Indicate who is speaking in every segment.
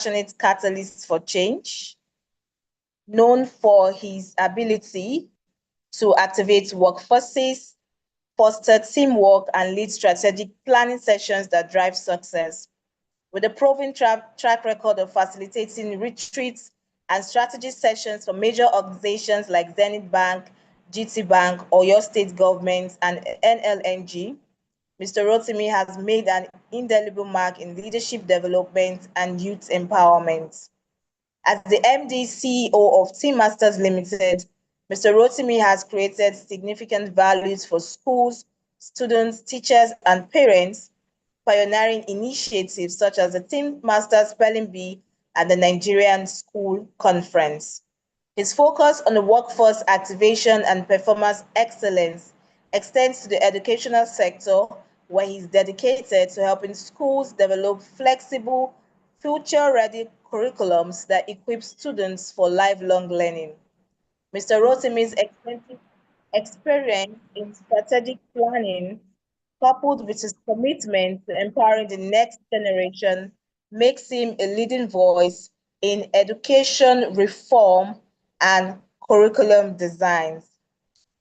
Speaker 1: passionate catalyst for change, known for his ability to activate workforces, foster teamwork, and lead strategic planning sessions that drive success. With a proven track record of facilitating retreats and strategy sessions for major organizations like Zenith Bank, GT Bank, Oyo State Government, and NLNG, Mr. Rotimi has made an indelible mark in leadership development and youth empowerment. As the MD CEO of Team Masters Limited, Mr. Rotimi has created significant values for schools, students, teachers, and parents, pioneering initiatives such as the Team Masters Spelling Bee and the Nigerian School Conference. His focus on the workforce activation and performance excellence extends to the educational sector, where he's dedicated to helping schools develop flexible, future-ready curriculums that equip students for lifelong learning. Mr. Rotimi's extensive experience in strategic planning, coupled with his commitment to empowering the next generation, makes him a leading voice in education reform and curriculum designs.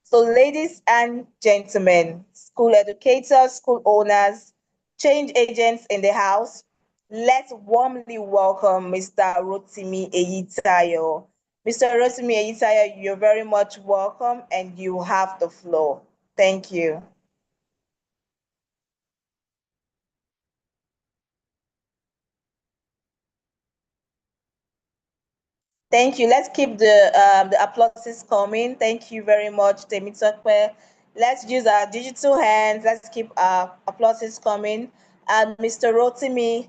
Speaker 1: So, ladies and gentlemen, school educators, school owners, change agents in the house, let's warmly welcome Mr. Rotimi Eyitayo. Mr. Rotimi Eyitayo, you're very much welcome and you have the floor. Thank you. Thank you. Let's keep the applauses coming. Thank you very much, Temitope. Let's use our digital hands. Let's keep our applauses coming. And Mr. Rotimi,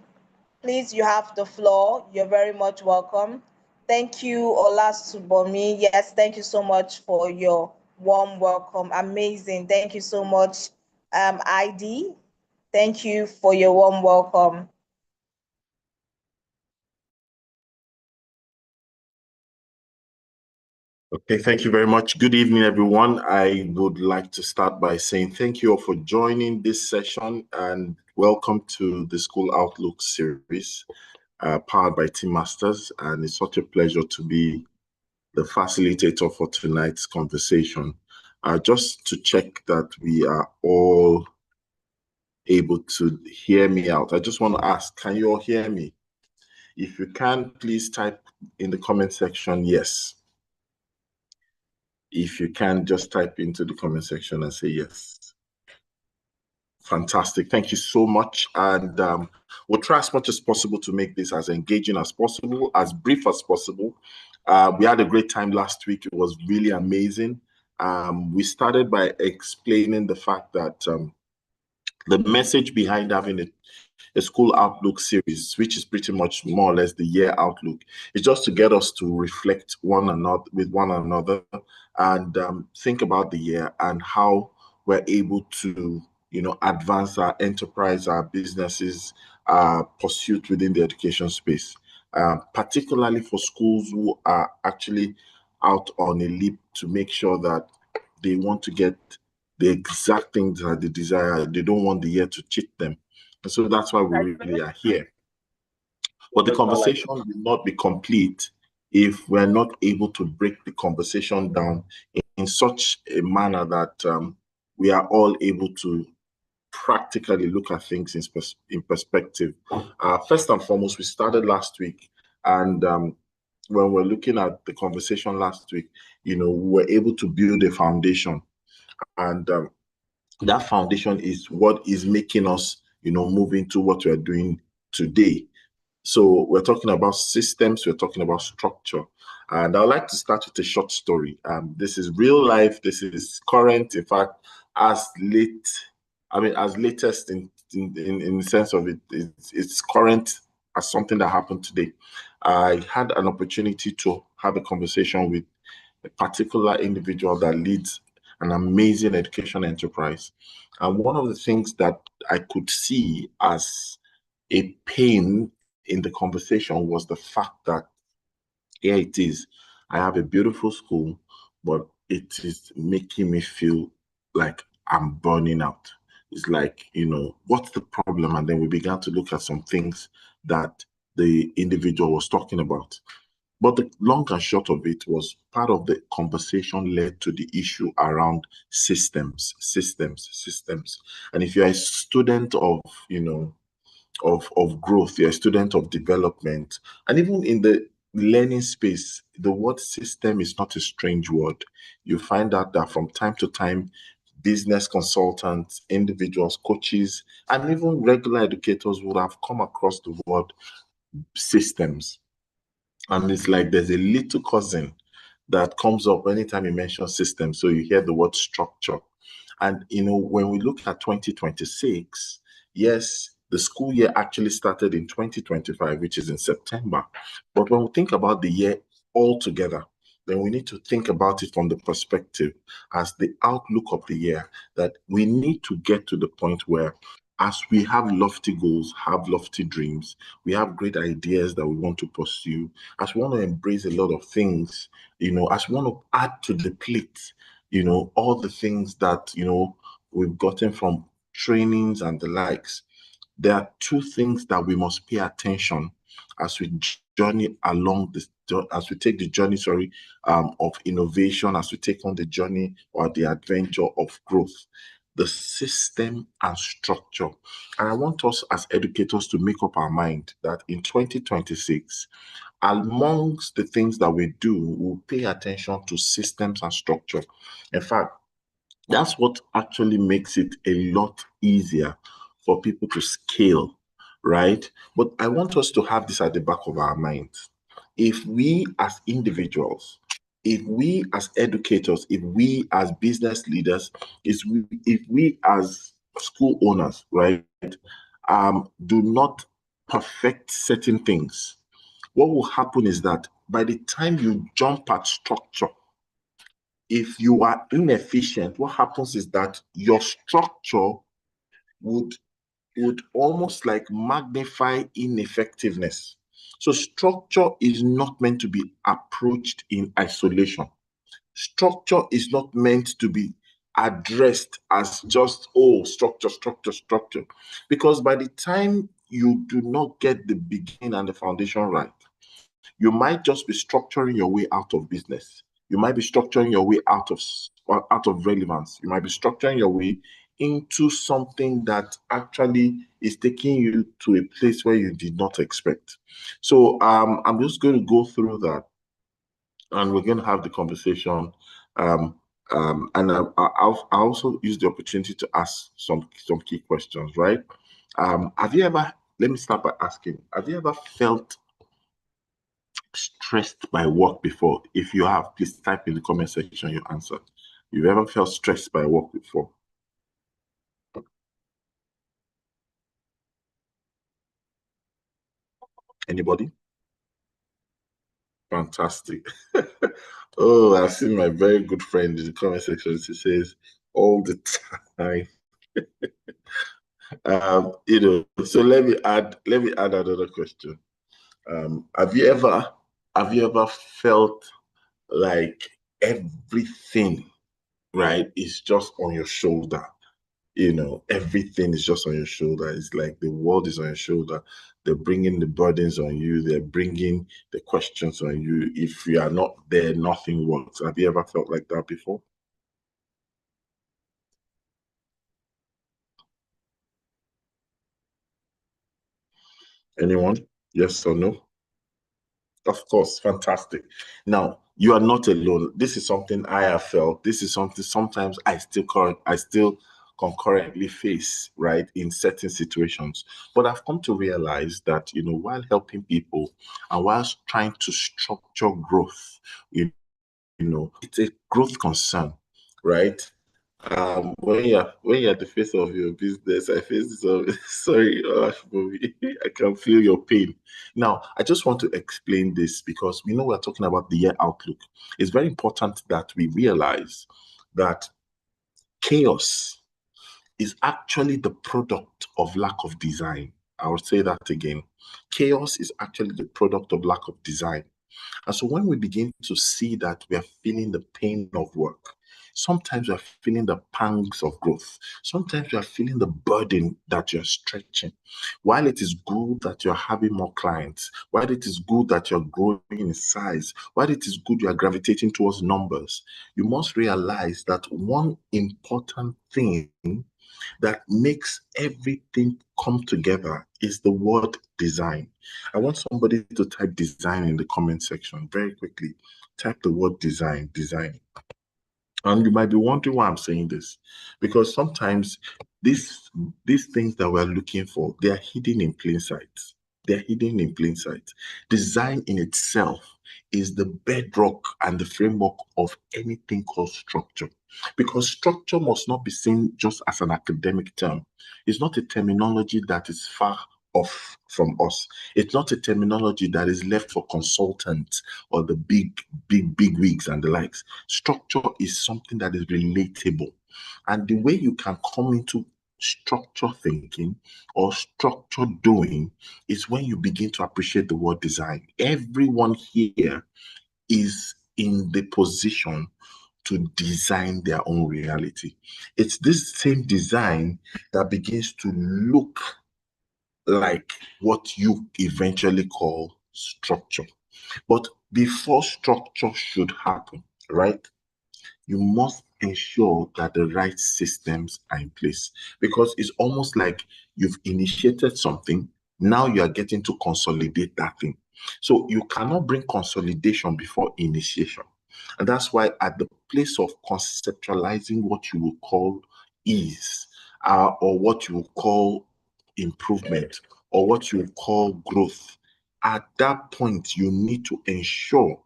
Speaker 1: please, you have the floor. You're very much welcome. Thank you, Olasubomi. Yes, thank you so much for your warm welcome. Amazing. Thank you so much, ID. Thank you for your warm welcome.
Speaker 2: Okay, thank you very much. Good evening, everyone. I would like to start by saying thank you all for joining this session and welcome to the School Outlook series powered by Team Masters. And it's such a pleasure to be the facilitator for tonight's conversation. Just to check that we are all able to hear me out, I just want to ask, can you all hear me? If you can, please type in the comment section, yes. If you can, just type into the comment section and say yes. Fantastic. Thank you so much. And we'll try as much as possible to make this as engaging as possible, as brief as possible. We had a great time last week. It was really amazing. We started by explaining the fact that the message behind having a School Outlook series, which is pretty much more or less the year outlook, is just to get us to reflect with one another and think about the year and how we're able to, advance our enterprise, our businesses, our pursuit within the education space, particularly for schools who are actually out on a leap to make sure that they want to get the exact things that they desire. They don't want the year to cheat them. And so that's why we really are here. But the conversation will not be complete if we're not able to break the conversation down in such a manner that we are all able to practically look at things in perspective. First and foremost, we started last week, and when we're looking at the conversation last week, we were able to build a foundation, and that foundation is what is making us move into what we're doing today. So we're talking about systems, we're talking about structure. And I'd like to start with a short story. This is real life, this is current, in fact, as latest in the sense of it's current as something that happened today. I had an opportunity to have a conversation with a particular individual that leads an amazing education enterprise. And one of the things that I could see as a pain in the conversation was the fact that here it is, I have a beautiful school, but it is making me feel like I'm burning out. It's like, what's the problem? And then we began to look at some things that the individual was talking about. But the long and short of it was part of the conversation led to the issue around systems. And if you're a student of, of growth, you're a student of development, and even in the learning space, the word system is not a strange word. You find out that from time to time, business consultants, individuals, coaches, and even regular educators would have come across the word systems. And it's like there's a little cousin that comes up anytime you mention system. So you hear the word structure. And, when we look at 2026, yes, the school year actually started in 2025, which is in September. But when we think about the year altogether, then we need to think about it from the perspective as the outlook of the year, that we need to get to the point where, as we have lofty goals, have lofty dreams, we have great ideas that we want to pursue, as we want to embrace a lot of things, as we want to add to the plate, all the things that, we've gotten from trainings and the likes, there are two things that we must pay attention as we journey along this, as we take the journey, of innovation, as we take on the journey or the adventure of growth: the system and structure. And I want us as educators to make up our mind that in 2026, amongst the things that we do, we'll pay attention to systems and structure. In fact, that's what actually makes it a lot easier for people to scale, right? But I want us to have this at the back of our minds. If we as individuals, if we as educators, if we as business leaders, if we as school owners, right, do not perfect certain things, what will happen is that by the time you jump at structure, if you are inefficient, what happens is that your structure would almost like magnify ineffectiveness. So structure is not meant to be approached in isolation. Structure is not meant to be addressed as just, structure. Because by the time you do not get the beginning and the foundation right, you might just be structuring your way out of business. You might be structuring your way out of relevance. You might be structuring your way into something that actually is taking you to a place where you did not expect. So I'm just going to go through that, and we're going to have the conversation. And I'll also use the opportunity to ask some key questions, right? Have you ever, let me start by asking, have you ever felt stressed by work before? If you have, please type in the comment section your answer. You've ever felt stressed by work before? Anybody? Fantastic. Oh, I've seen my very good friend in the comment section. She says all the time. So let me add another question. Have you ever felt like everything, right, is just on your shoulder? Everything is just on your shoulder. It's like the world is on your shoulder. They're bringing the burdens on you. They're bringing the questions on you. If you are not there, nothing works. Have you ever felt like that before? Anyone? Yes or no? Of course, fantastic. Now, you are not alone. This is something I have felt. This is something sometimes I still concurrently face, right, in certain situations. But I've come to realize that, while helping people and whilst trying to structure growth, it's a growth concern, right? When you're at the face of your business, I face some sorry, I can feel your pain. Now, I just want to explain this because we know we're talking about the year outlook. It's very important that we realize that chaos is actually the product of lack of design. I will say that again. Chaos is actually the product of lack of design. And so when we begin to see that we are feeling the pain of work, Sometimes you are feeling the pangs of growth. Sometimes you are feeling the burden that you're stretching. While it is good that you're having more clients, while it is good that you're growing in size, while it is good you are gravitating towards numbers, you must realize that one important thing that makes everything come together is the word design. I want somebody to type design in the comment section very quickly. Type the word design, design. And you might be wondering why I'm saying this, because sometimes these things that we're looking for, they are hidden in plain sight. They're hidden in plain sight. Design in itself is the bedrock and the framework of anything called structure, because structure must not be seen just as an academic term. It's not a terminology that is far off from us. It's not a terminology that is left for consultants or the big wigs and the likes. Structure is something that is relatable. And the way you can come into structure thinking or structure doing is when you begin to appreciate the word design. Everyone here is in the position to design their own reality. It's this same design that begins to look like what you eventually call structure. But before structure should happen, right, you must ensure that the right systems are in place, because it's almost like you've initiated something. Now you are getting to consolidate that thing. So you cannot bring consolidation before initiation. And that's why at the place of conceptualizing what you will call ease, or what you will call improvement, or what you will call growth, at that point, you need to ensure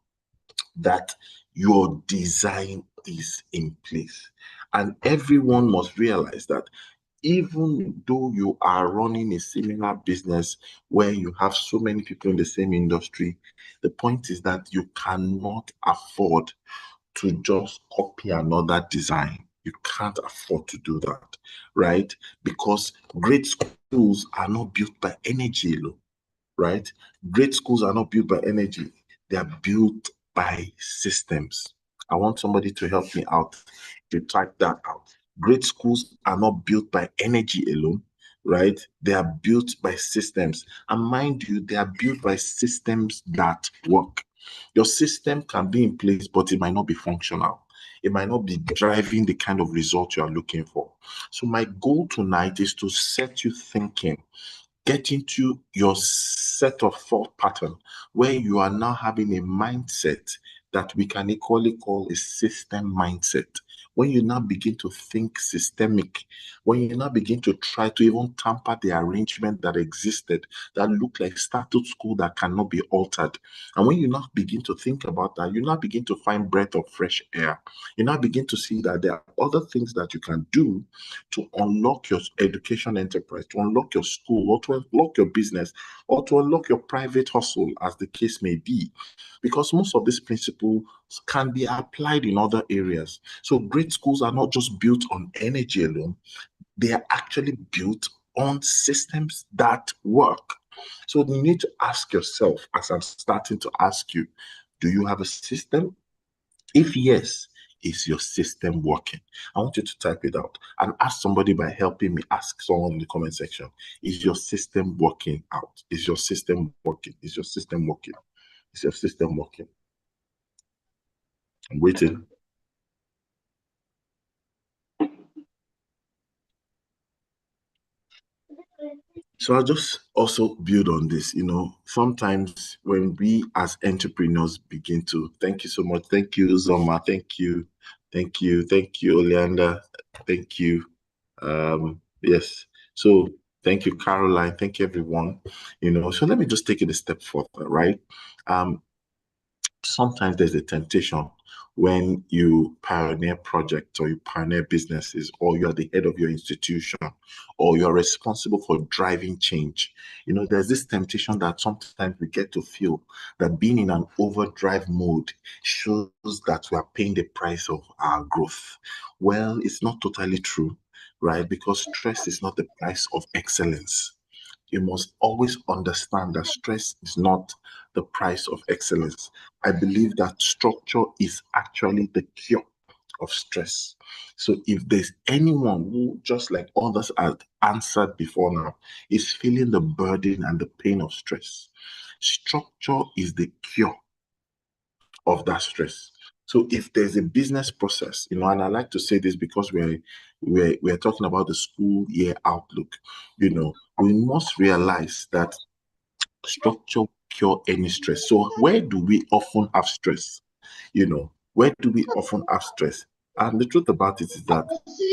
Speaker 2: that your design is in place. And everyone must realize that even though you are running a similar business where you have so many people in the same industry, the point is that you cannot afford to just copy another design. You can't afford to do that, right? Because great schools are not built by energy alone, right? Great schools are not built by energy. They are built by systems. I want somebody to help me out to type that out. Great schools are not built by energy alone, right? They are built by systems. And mind you, they are built by systems that work. Your system can be in place, but it might not be functional. It might not be driving the kind of result you are looking for. So my goal tonight is to set you thinking, get into your set of thought pattern where you are now having a mindset that we can equally call a system mindset. When you now begin to think systemic, when you now begin to try to even tamper the arrangement that existed, that looked like status quo that cannot be altered. And when you now begin to think about that, you now begin to find breath of fresh air. You now begin to see that there are other things that you can do to unlock your education enterprise, to unlock your school, or to unlock your business, or to unlock your private hustle, as the case may be. Because most of these principles can be applied in other areas. So great schools are not just built on energy alone, they are actually built on systems that work. So you need to ask yourself, as I'm starting to ask you, do you have a system? If yes, is your system working? I want you to type it out and ask somebody by helping me. Ask someone in the comment section, is your system working out? Is your system working? Is your system working? Is your system working? I'm waiting. So I'll just also build on this. Sometimes when we as entrepreneurs begin to, thank you so much. Thank you, Zoma. Thank you. Thank you. Thank you, Oleander. Thank you. Yes. So thank you, Caroline. Thank you, everyone. So let me just take it a step further, right? Sometimes there's a temptation when you pioneer projects or you pioneer businesses, or you're the head of your institution, or you're responsible for driving change. There's this temptation that sometimes we get to feel that being in an overdrive mode shows that we are paying the price of our growth. Well, it's not totally true, right? Because stress is not the price of excellence. You must always understand that stress is not the price of excellence. I believe that structure is actually the cure of stress. So if there's anyone who, just like others had answered before now, is feeling the burden and the pain of stress, structure is the cure of that stress. So if there's a business process, and I like to say this because we're talking about the school year outlook, we must realize that structure cure any stress. So where do we often have stress? Where do we often have stress? And the truth about it is that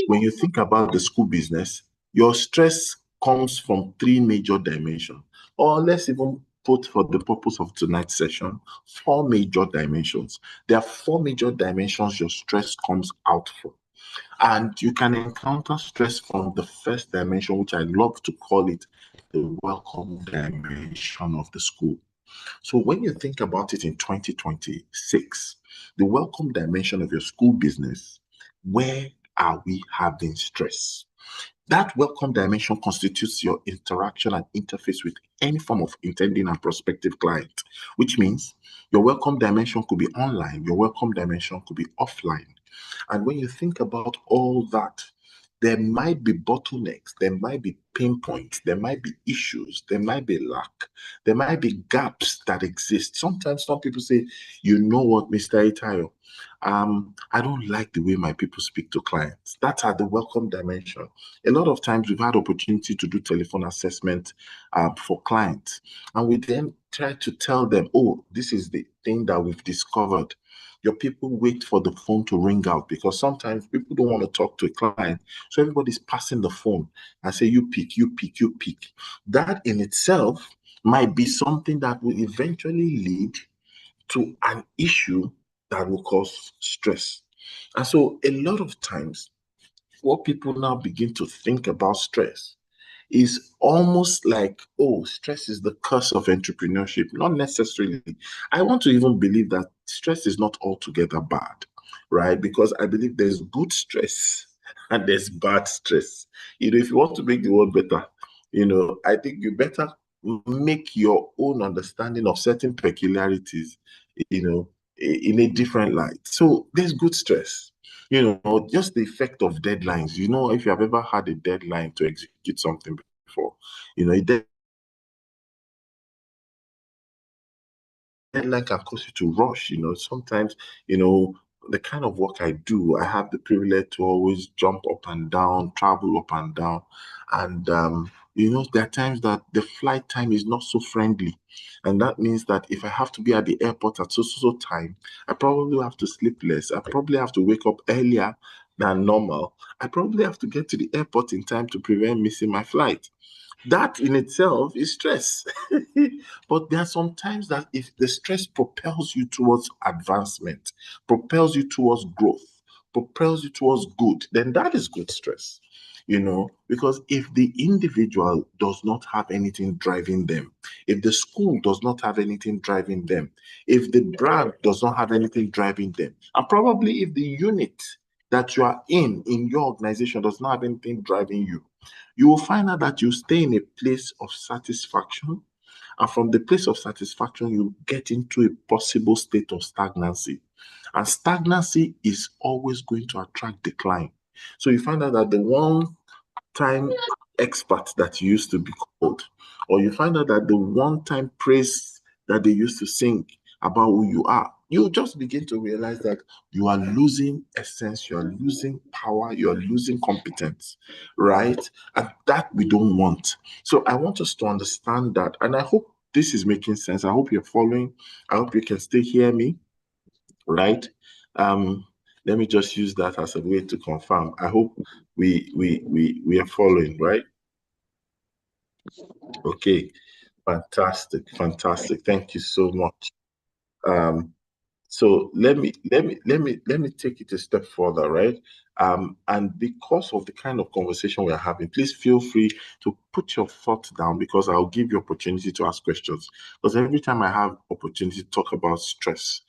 Speaker 2: when you think about the school business, your stress comes from three major dimensions, or let's even put, for the purpose of tonight's session, four major dimensions. There are four major dimensions your stress comes out from. And you can encounter stress from the first dimension, which I love to call it the welcome dimension of the school. So when you think about it in 2026, the welcome dimension of your school business, where are we having stress? That welcome dimension constitutes your interaction and interface with any form of intending and prospective client, which means your welcome dimension could be online, your welcome dimension could be offline. And when you think about all that, there might be bottlenecks, there might be pain points, there might be issues, there might be lack, there might be gaps that exist. Sometimes some people say, you know what, Mr. Itayo, I don't like the way my people speak to clients. That's at the welcome dimension. A lot of times we've had opportunity to do telephone assessment for clients, and we then try to tell them, oh, this is the thing that we've discovered. Your people wait for the phone to ring out because sometimes people don't want to talk to a client. So everybody's passing the phone and say, you pick, you pick, you pick. That in itself might be something that will eventually lead to an issue that will cause stress. And so a lot of times, what people now begin to think about stress is almost like, oh, stress is the curse of entrepreneurship. Not necessarily. I want to even believe that stress is not altogether bad, right? Because I believe there's good stress and there's bad stress. If you want to make the world better, I think you better make your own understanding of certain peculiarities, in a different light. So there's good stress. Just the effect of deadlines. If you have ever had a deadline to execute something before, a deadline can cause you to rush. Sometimes, the kind of work I do, I have the privilege to always jump up and down, travel up and down. And, there are times that the flight time is not so friendly. And that means that if I have to be at the airport at so time, I probably have to sleep less. I probably have to wake up earlier than normal. I probably have to get to the airport in time to prevent missing my flight. That in itself is stress. But there are some times that if the stress propels you towards advancement, propels you towards growth, propels you towards good, then that is good stress. Because if the individual does not have anything driving them, if the school does not have anything driving them, if the brand does not have anything driving them, and probably if the unit that you are in your organization does not have anything driving you, you will find out that you stay in a place of satisfaction. And from the place of satisfaction, you get into a possible state of stagnancy. And stagnancy is always going to attract decline. So you find out that the one-time expert that you used to be called, or you find out that the one-time praise that they used to sing about who you are, you just begin to realize that you are losing essence, you are losing power, you are losing competence, right? And that we don't want. So I want us to understand that, and I hope this is making sense. I hope you're following. I hope you can still hear me, right? Let me just use that as a way to confirm. I hope we are following, right? Okay, fantastic. Thank you so much. So let me take it a step further, right? And because of the kind of conversation we're having, please feel free to put your thoughts down because I'll give you opportunity to ask questions. Because every time I have opportunity to talk about stress,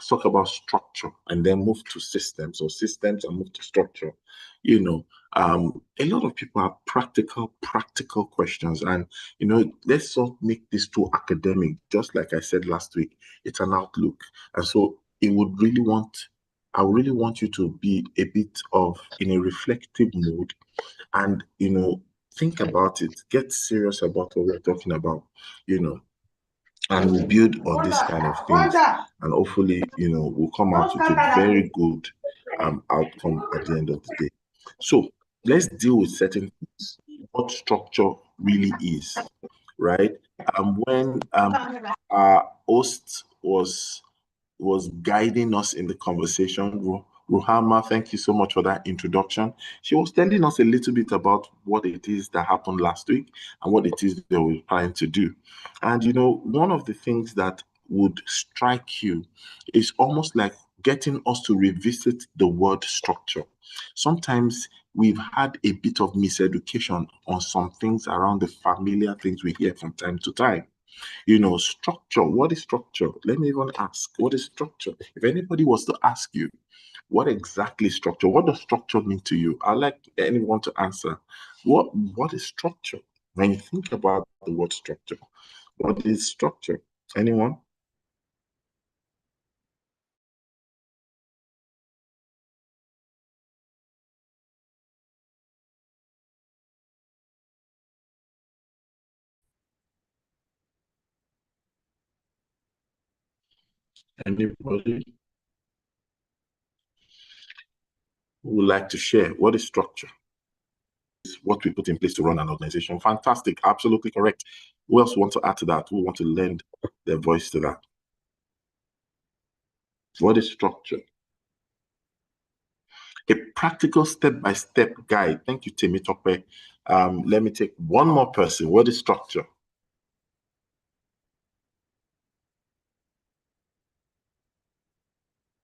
Speaker 2: talk about structure and then move to systems, or systems and move to structure, a lot of people have practical questions. And, let's not make this too academic. Just like I said last week, it's an outlook. And so it would really want I really want you to be a bit of in a reflective mode and, think about it, get serious about what we're talking about, and we'll build on this kind of things. And hopefully, we'll come out with a very good outcome at the end of the day. So let's deal with certain things, what structure really is, right? When our host was guiding us in the conversation, Ruhama, thank you so much for that introduction. She was telling us a little bit about what it is that happened last week and what it is that we're trying to do. And one of the things that would strike you is almost like getting us to revisit the word structure. Sometimes we've had a bit of miseducation on some things around the familiar things we hear from time to time. Structure. What is structure? Let me even ask, what is structure? If anybody was to ask you, what exactly structure? What does structure mean to you? I'd like anyone to answer. What is structure? When you think about the word structure, what is structure? Anyone? Anybody who would like to share? What is structure? It's what we put in place to run an organization. Fantastic. Absolutely correct. Who else want to add to that? Who want to lend their voice to that? What is structure? A practical step-by-step guide. Thank you, Temitope. Let me take one more person. What is structure?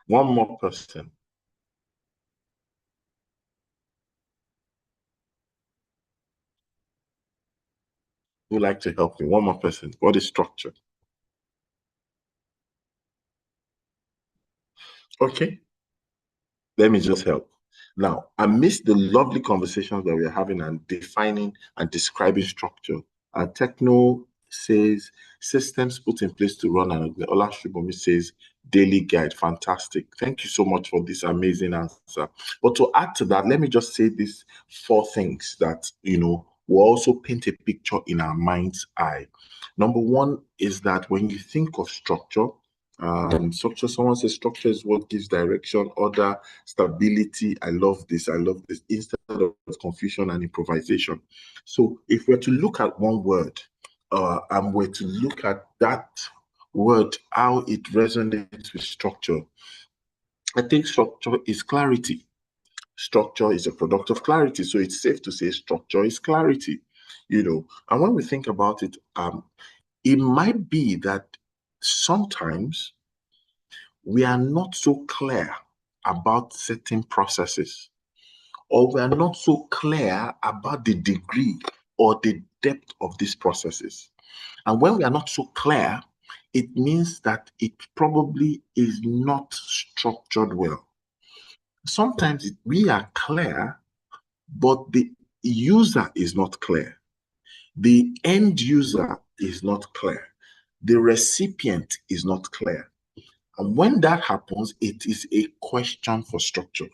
Speaker 2: One more person. Who would like to help me? One more person. What is structure? Okay. Let me just help. Now, amidst the lovely conversations that we're having and defining and describing structure, Techno says systems put in place to run an Olashubomi says daily guide. Fantastic. Thank you so much for this amazing answer. But to add to that, let me just say these 4 things that, will also paint a picture in our mind's eye. Number 1 is that when you think of structure, structure, someone says structure is what gives direction, order, stability. I love this. Instead of confusion and improvisation. So if we're to look at one word, and we're to look at that word, how it resonates with structure, I think structure is clarity. Structure is a product of clarity. So it's safe to say structure is clarity, and when we think about it, it might be that sometimes we are not so clear about certain processes, or we are not so clear about the degree or the depth of these processes. And when we are not so clear, it means that it probably is not structured well. Sometimes we are clear, but the user is not clear. The end user is not clear. The recipient is not clear. And when that happens, it is a question for structure.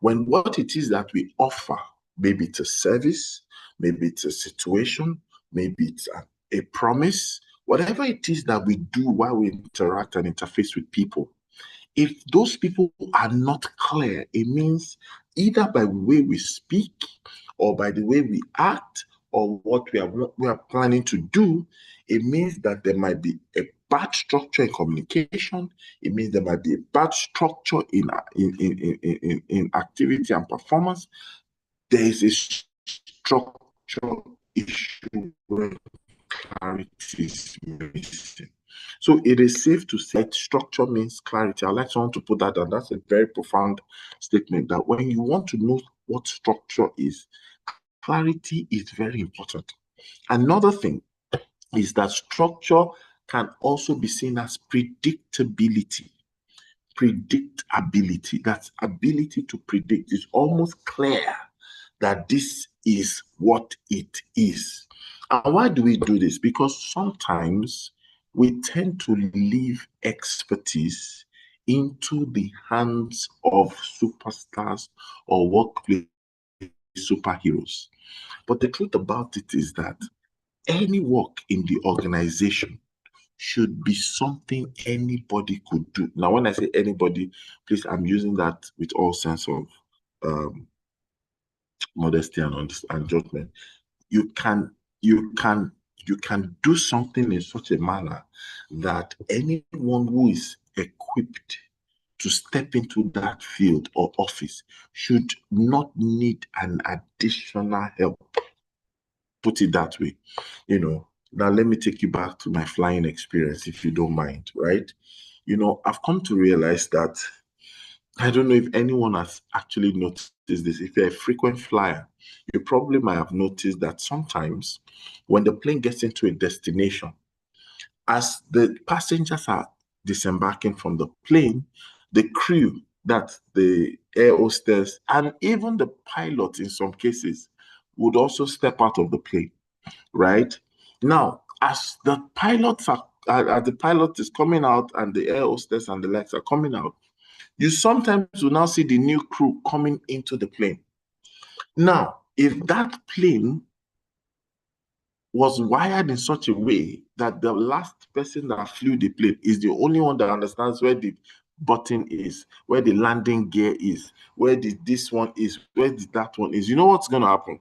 Speaker 2: When what it is that we offer, maybe it's a service, maybe it's a situation, maybe it's a promise, whatever it is that we do while we interact and interface with people, if those people are not clear, it means either by the way we speak or by the way we act or what we are planning to do, it means that there might be a bad structure in communication. It means there might be a bad structure in activity and performance. There is a structural issue where clarity is missing. So it is safe to say structure means clarity. I'd like someone to put that down. That's a very profound statement, that when you want to know what structure is, clarity is very important. Another thing is that structure can also be seen as predictability. Predictability, that's ability to predict. It's almost clear that this is what it is. And why do we do this? Because sometimes we tend to leave expertise into the hands of superstars or workplace superheroes. But the truth about it is that any work in the organization should be something anybody could do. Now, when I say anybody, please, I'm using that with all sense of modesty and judgment. You can do something in such a manner that anyone who is equipped to step into that field or office should not need an additional help. Put it that way. Now let me take you back to my flying experience, if you don't mind, right? I've come to realize that I don't know if anyone has actually noticed this. If you're a frequent flyer, you probably might have noticed that sometimes when the plane gets into a destination, as the passengers are disembarking from the plane, the crew, that's the air hostess, and even the pilot in some cases, would also step out of the plane, right? Now, as the pilot is coming out and the air hostess and the likes are coming out, you sometimes will now see the new crew coming into the plane. Now, if that plane was wired in such a way that the last person that flew the plane is the only one that understands where the button is, where the landing gear is, where this one is, where that one is, you know what's going to happen?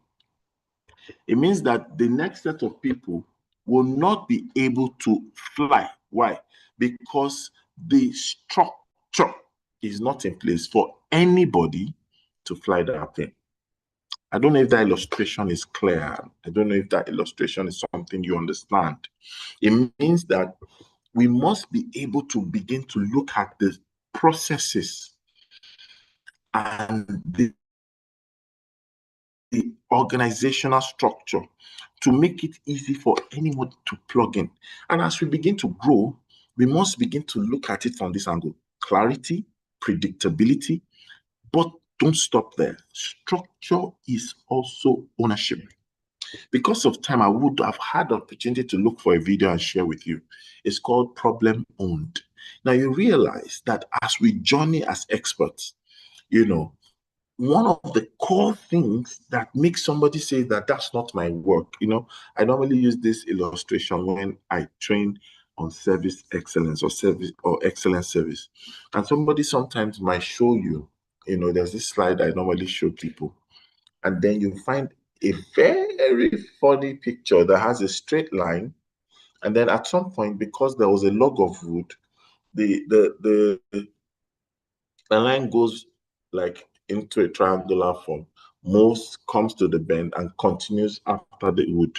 Speaker 2: It means that the next set of people will not be able to fly. Why? Because the structure is not in place for anybody to fly that plane. I don't know if that illustration is clear. I don't know if that illustration is something you understand. It means that we must be able to begin to look at the processes and the organizational structure to make it easy for anyone to plug in. And as we begin to grow, we must begin to look at it from this angle: clarity, predictability, but don't stop there. Structure is also ownership. Because of time, I would have had the opportunity to look for a video and share with you. It's called Problem Owned. Now, you realize that as we journey as experts, one of the core things that makes somebody say that that's not my work, I normally use this illustration when I train on service excellence or excellent service. And somebody sometimes might show you, there's this slide I normally show people, and then you find a very funny picture that has a straight line, and then at some point, because there was a log of wood, the line goes like into a triangular form, moves, comes to the bend, and continues after the wood.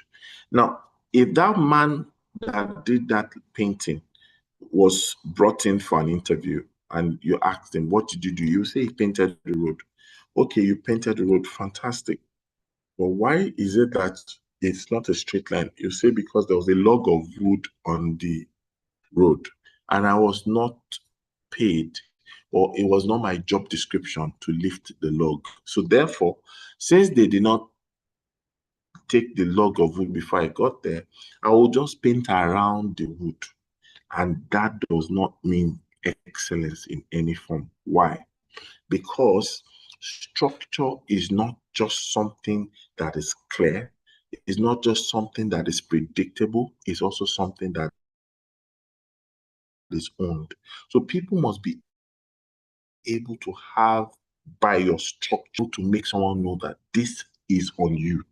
Speaker 2: Now, if that man that did that painting was brought in for an interview and you asked him, what did you do? You say he painted the road. Okay, you painted the road, fantastic. But why is it that it's not a straight line? You say because there was a log of wood on the road and I was not paid, or it was not my job description to lift the log. So therefore, since they did not take the log of wood before I got there, I will just paint around the wood. And that does not mean excellence in any form. Why? Because structure is not just something that is clear. It's not just something that is predictable. It's also something that is owned. So people must be able to have by your structure to make someone know that this is on you.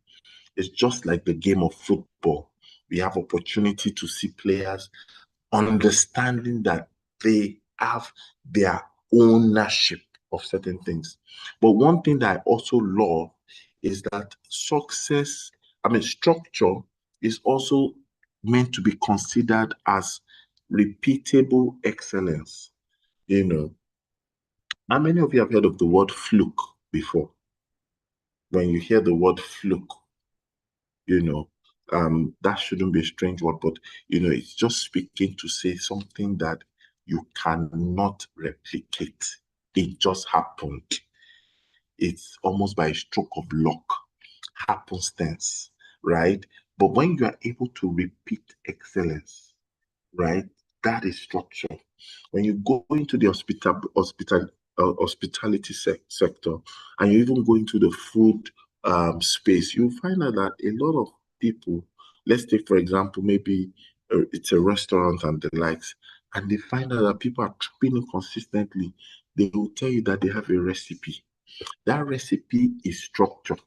Speaker 2: It's just like the game of football. We have opportunity to see players understanding that they have their ownership of certain things. But one thing that I also love is that structure is also meant to be considered as repeatable excellence. How many of you have heard of the word fluke before? When you hear the word fluke, that shouldn't be a strange word, but it's just speaking to say something that you cannot replicate. It just happened. It's almost by a stroke of luck, happenstance, right? But when you are able to repeat excellence, right, that is structure. When you go into the hospitality sector, and you even go into the food space, you find out that a lot of people, let's take for example, maybe it's a restaurant and the likes, and they find out that people are tripping in consistently. They will tell you that they have a recipe. That recipe is structure.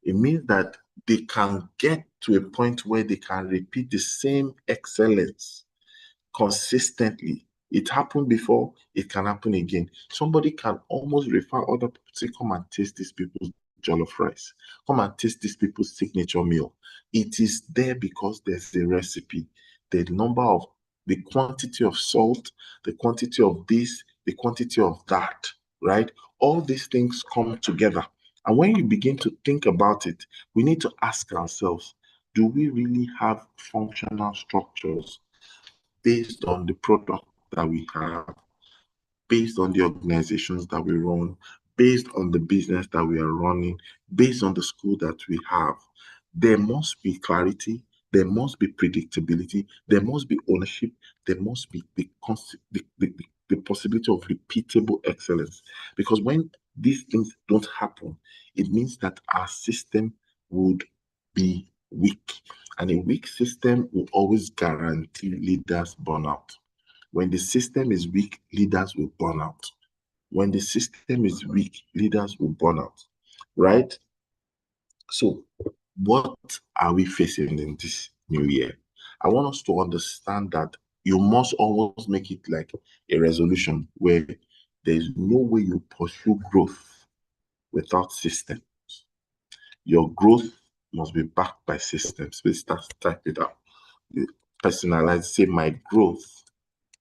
Speaker 2: It means that they can get to a point where they can repeat the same excellence consistently. It happened before, it can happen again. Somebody can almost refer other people, say, come and taste these people's jollof rice. Come and taste these people's signature meal. It is there because there's a recipe. The quantity of salt, the quantity of this, the quantity of that, right? All these things come together. And when you begin to think about it, we need to ask ourselves, do we really have functional structures based on the product that we have, based on the organizations that we run, based on the business that we are running, based on the school that we have? There must be clarity, there must be predictability, there must be ownership, there must be the possibility of repeatable excellence. Because when these things don't happen, it means that our system would be weak. And a weak system will always guarantee leaders burnout. When the system is weak, leaders will burn out. When the system is weak, leaders will burn out, right? So what are we facing in this new year? I want us to understand that you must always make it like a resolution where there's no way you pursue growth without systems. Your growth must be backed by systems. Please type it out. Personalize, say my growth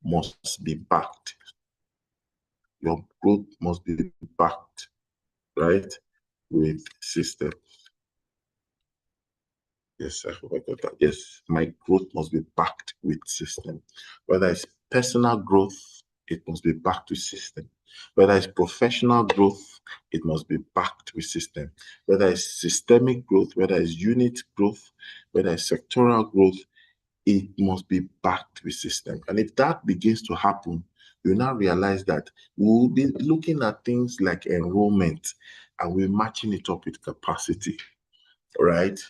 Speaker 2: must be backed. Your growth must be backed, right, with systems. Yes, I hope I got that. Yes, my growth must be backed with system. Whether it's personal growth, it must be backed with system. Whether it's professional growth, it must be backed with system. Whether it's systemic growth, whether it's unit growth, whether it's sectoral growth, it must be backed with system. And if that begins to happen, you now realize that we'll be looking at things like enrollment and we're matching it up with capacity, right?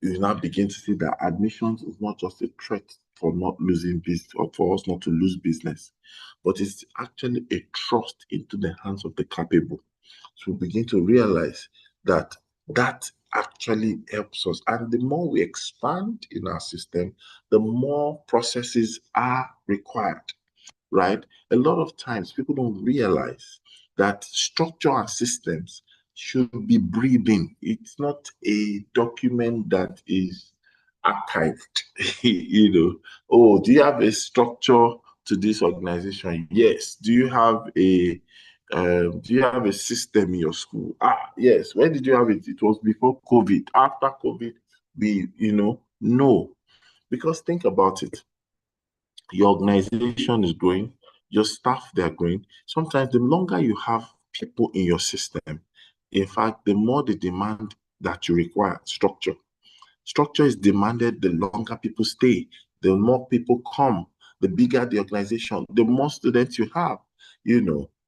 Speaker 2: You now begin to see that admissions is not just a threat for not losing business or for us not to lose business, but it's actually a trust into the hands of the capable. So we begin to realize that that actually helps us. And the more we expand in our system, the more processes are required, right? A lot of times people don't realize that structure and systems should be breathing. It's not a document that is archived. Oh, do you have a structure to this organization? Yes. Do you have a system in your school? Yes. When did you have it? It was before COVID. After COVID, no. Because think about it. Your organization is growing, your staff, they're growing. Sometimes the longer you have people in your system, in fact, the more the demand that you require structure. Structure is demanded the longer people stay, the more people come, the bigger the organization, the more students you have,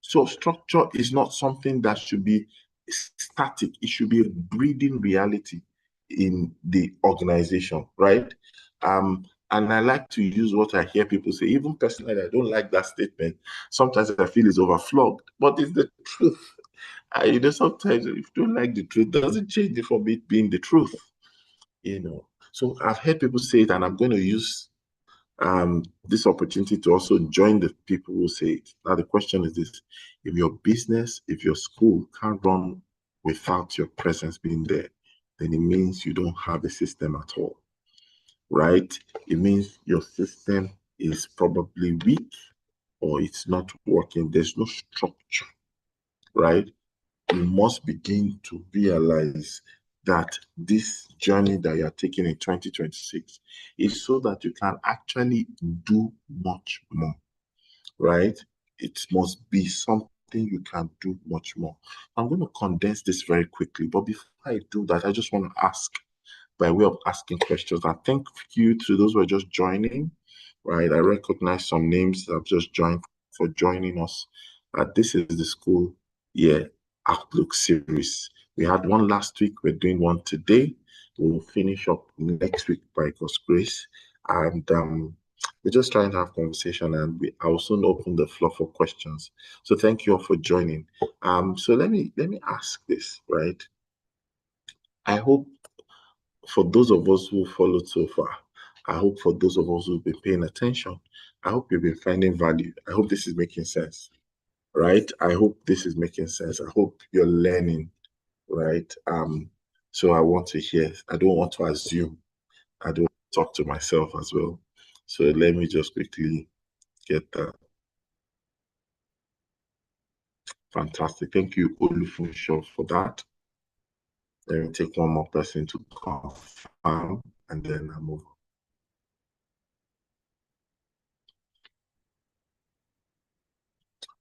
Speaker 2: So structure is not something that should be static. It should be a breathing reality in the organization, right? And I like to use what I hear people say. Even personally, I don't like that statement. Sometimes I feel it's overflogged, but it's the truth. Sometimes if you don't like the truth, it doesn't change it from it being the truth. So I've heard people say it, and I'm going to use this opportunity to also join the people who say it. Now, the question is this: if your business, if your school can't run without your presence being there, then it means you don't have a system at all, right? It means your system is probably weak or it's not working. There's no structure, right? You must begin to realize that this journey that you're taking in 2026 is so that you can actually do much more, right? It must be something you can do much more. I'm going to condense this very quickly, but before I do that, I just want to ask, by way of asking questions, and thank you to those who are just joining. right? I recognize some names that have just joined for joining us. This is the school year outlook series. We had one last week. We're doing one today. We'll finish up next week by God's grace. And we're just trying to have conversation, and I'll soon open the floor for questions. So thank you all for joining. So let me ask this, right? I hope for those of us who followed so far, I hope for those of us who've been paying attention, I hope you've been finding value. I hope this is making sense, right? I hope this is making sense. I hope you're learning, right? So I want to hear, I don't want to assume. I don't talk to myself as well. So let me just quickly get that. Fantastic. Thank you, Olufunso, for that. Let me take one more person to confirm, and then I move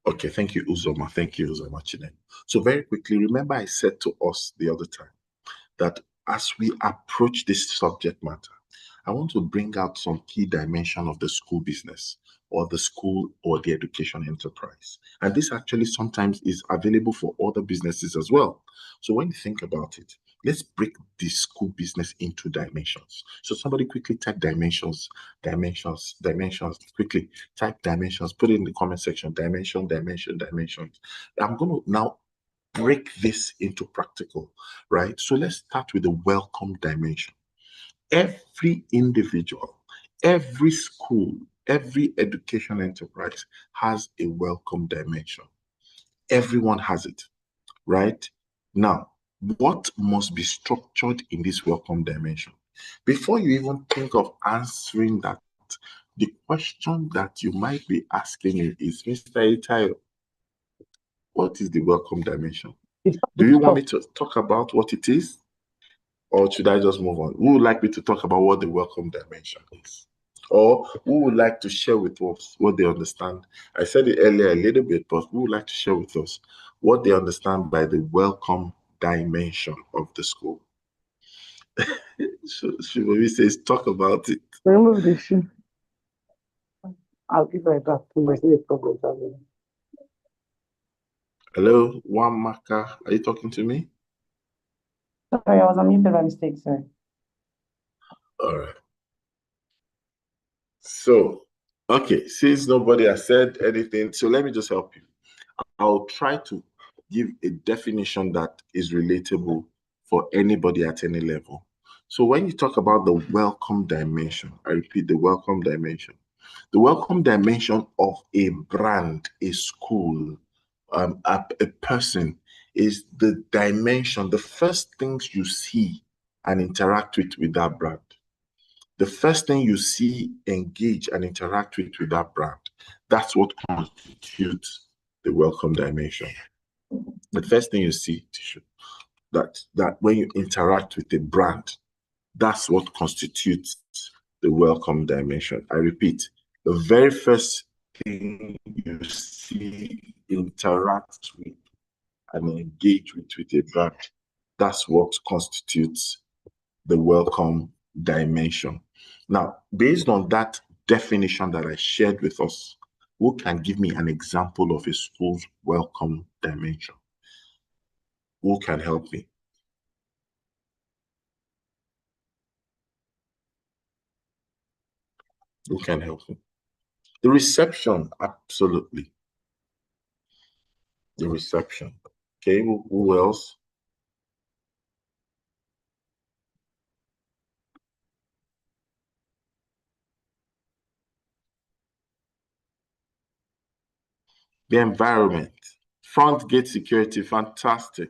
Speaker 2: on. Okay, thank you, Uzoma. Thank you, Uzoma Chinen. So very quickly, remember I said to us the other time that as we approach this subject matter, I want to bring out some key dimension of the school business or the school or the education enterprise. And this actually sometimes is available for other businesses as well. So when you think about it, let's break the school business into dimensions. So somebody quickly type dimensions, quickly type dimensions, put it in the comment section, dimensions. I'm going to now break this into practical, right? So let's start with the welcome dimension. Every individual, every school, every education enterprise has a welcome dimension. Everyone has it, right? Now, what must be structured in this welcome dimension? Before you even think of answering that, the question that you might be asking is, Mr. Itayo, what is the welcome dimension? Do you want me to talk about what it is? Or should I just move on? Who would like me to talk about what the welcome dimension is? Or who would like to share with us what they understand? I said it earlier a little bit, but who would like to share with us what they understand by the welcome dimension of the school? Shivomi says, talk about it.
Speaker 3: Remove the shoe. I'll give her back to my problem.
Speaker 2: Hello, Wamaka, are you talking to me?
Speaker 3: Sorry, I was unmuted by mistake, sir.
Speaker 2: All right. So, okay, since nobody has said anything, so let me just help you. I'll try to give a definition that is relatable for anybody at any level. So when you talk about the welcome dimension, I repeat, the welcome dimension. The welcome dimension of a brand, a school, a person is the dimension, the first things you see and interact with that brand. The first thing you see, engage, and interact with that brand, that's what constitutes the welcome dimension. The first thing you see, that when you interact with a brand, that's what constitutes the welcome dimension. I repeat, the very first thing you see, interact with, and engage with a brand, that's what constitutes the welcome dimension. Now, based on that definition that I shared with us, who can give me an example of a school's welcome dimension? Who can help me? Who can help me? The reception, absolutely. The reception. Okay, who else? The environment. Front gate security, fantastic.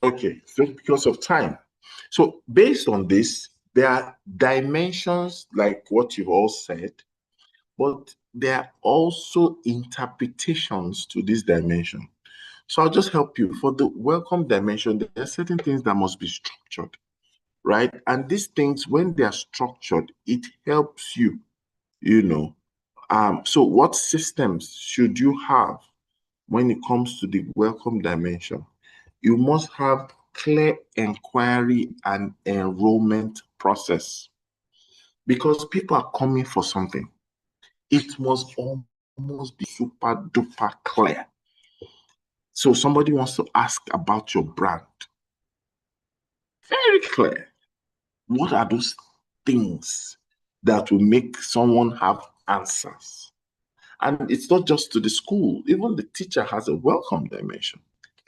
Speaker 2: Okay, so because of time. So based on this, there are dimensions like what you've all said, but there are also interpretations to this dimension. So I'll just help you. For the welcome dimension, there are certain things that must be structured, right? And these things, when they are structured, it helps you, you know. So what systems should you have when it comes to the welcome dimension? You must have clear inquiry and enrollment process. Because people are coming for something, it must almost be super duper clear. So somebody wants to ask about your brand. Very clear. What are those things that will make someone have answers? And it's not just to the school, even the teacher has a welcome dimension.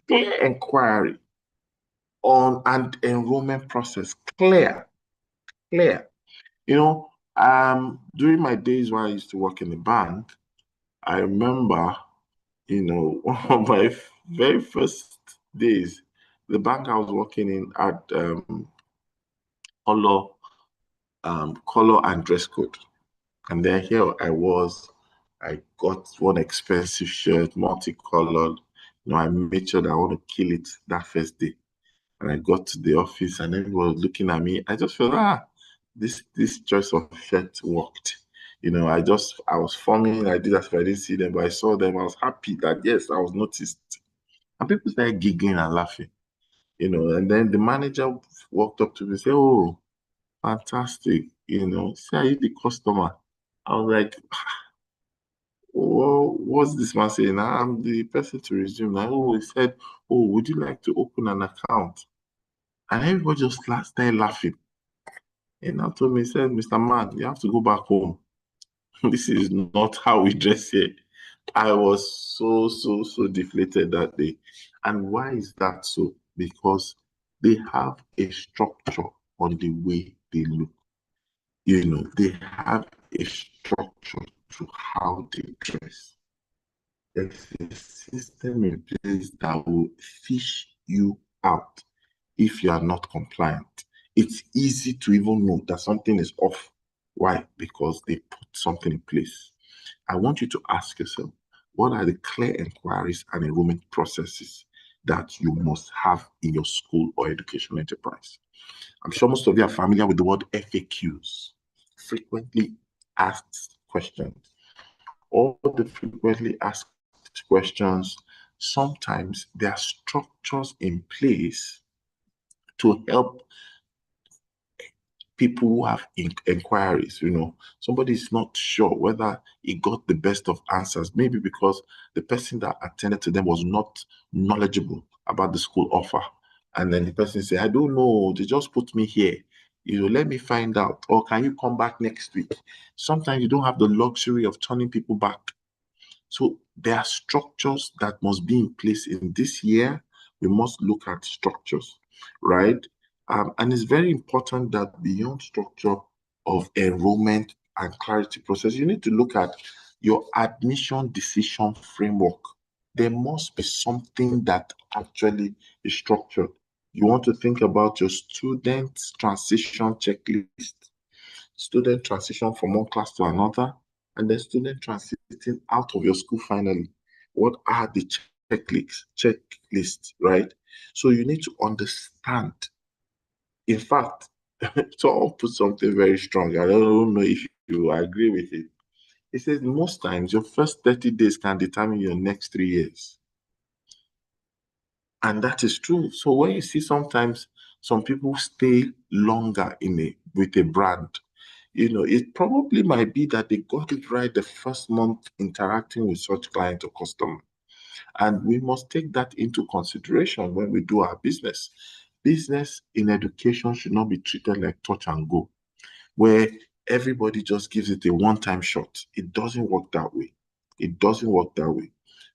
Speaker 2: Clear inquiry on and enrollment process. Clear. You know, during my days when I used to work in the bank, I remember, one of my very first days, the bank I was working in had color and dress code. And then here I got one expensive shirt, multicolored. I made sure that I want to kill it that first day. And I got to the office and everyone was looking at me. I just felt, this choice of shirt worked. I was forming, I did as if I didn't see them, but I saw them. I was happy that, yes, I was noticed. And people started giggling and laughing, and then the manager walked up to me and said, "Oh, fantastic, say, are you the customer?" I was like, "Well, what's this man saying? I'm the person to resume." Like, oh, he said, "Oh, would you like to open an account?" And everybody just started laughing. And now told me, he said, "Mr. Man, you have to go back home. This is not how we dress here." I was so deflated that day. And why is that so? Because they have a structure on the way they look. They have a structure to how they dress. There's a system in place that will fish you out if you are not compliant. It's easy to even know that something is off. Why? Because they put something in place. I want you to ask yourself, what are the clear inquiries and enrollment processes that you must have in your school or educational enterprise? I'm sure most of you are familiar with the word FAQs, frequently asked questions. All the frequently asked questions, sometimes there are structures in place to help people who have inquiries. Somebody is not sure whether he got the best of answers, maybe because the person that attended to them was not knowledgeable about the school offer. And then the person say, "I don't know, they just put me here. Let me find out. Or can you come back next week?" Sometimes you don't have the luxury of turning people back. So there are structures that must be in place in this year. We must look at structures, right? And it's very important that beyond structure of enrollment and clarity process, you need to look at your admission decision framework. There must be something that actually is structured. You want to think about your student transition checklist, student transition from one class to another, and then student transiting out of your school finally. What are the checklists, right? So you need to understand. In fact, someone put something very strong. I don't know if you agree with it. It says most times your first 30 days can determine your next 3 years. And that is true. So when you see sometimes some people stay longer with a brand, it probably might be that they got it right the first month interacting with such client or customer. And we must take that into consideration when we do our business. Business in education should not be treated like touch and go, where everybody just gives it a one-time shot. It doesn't work that way.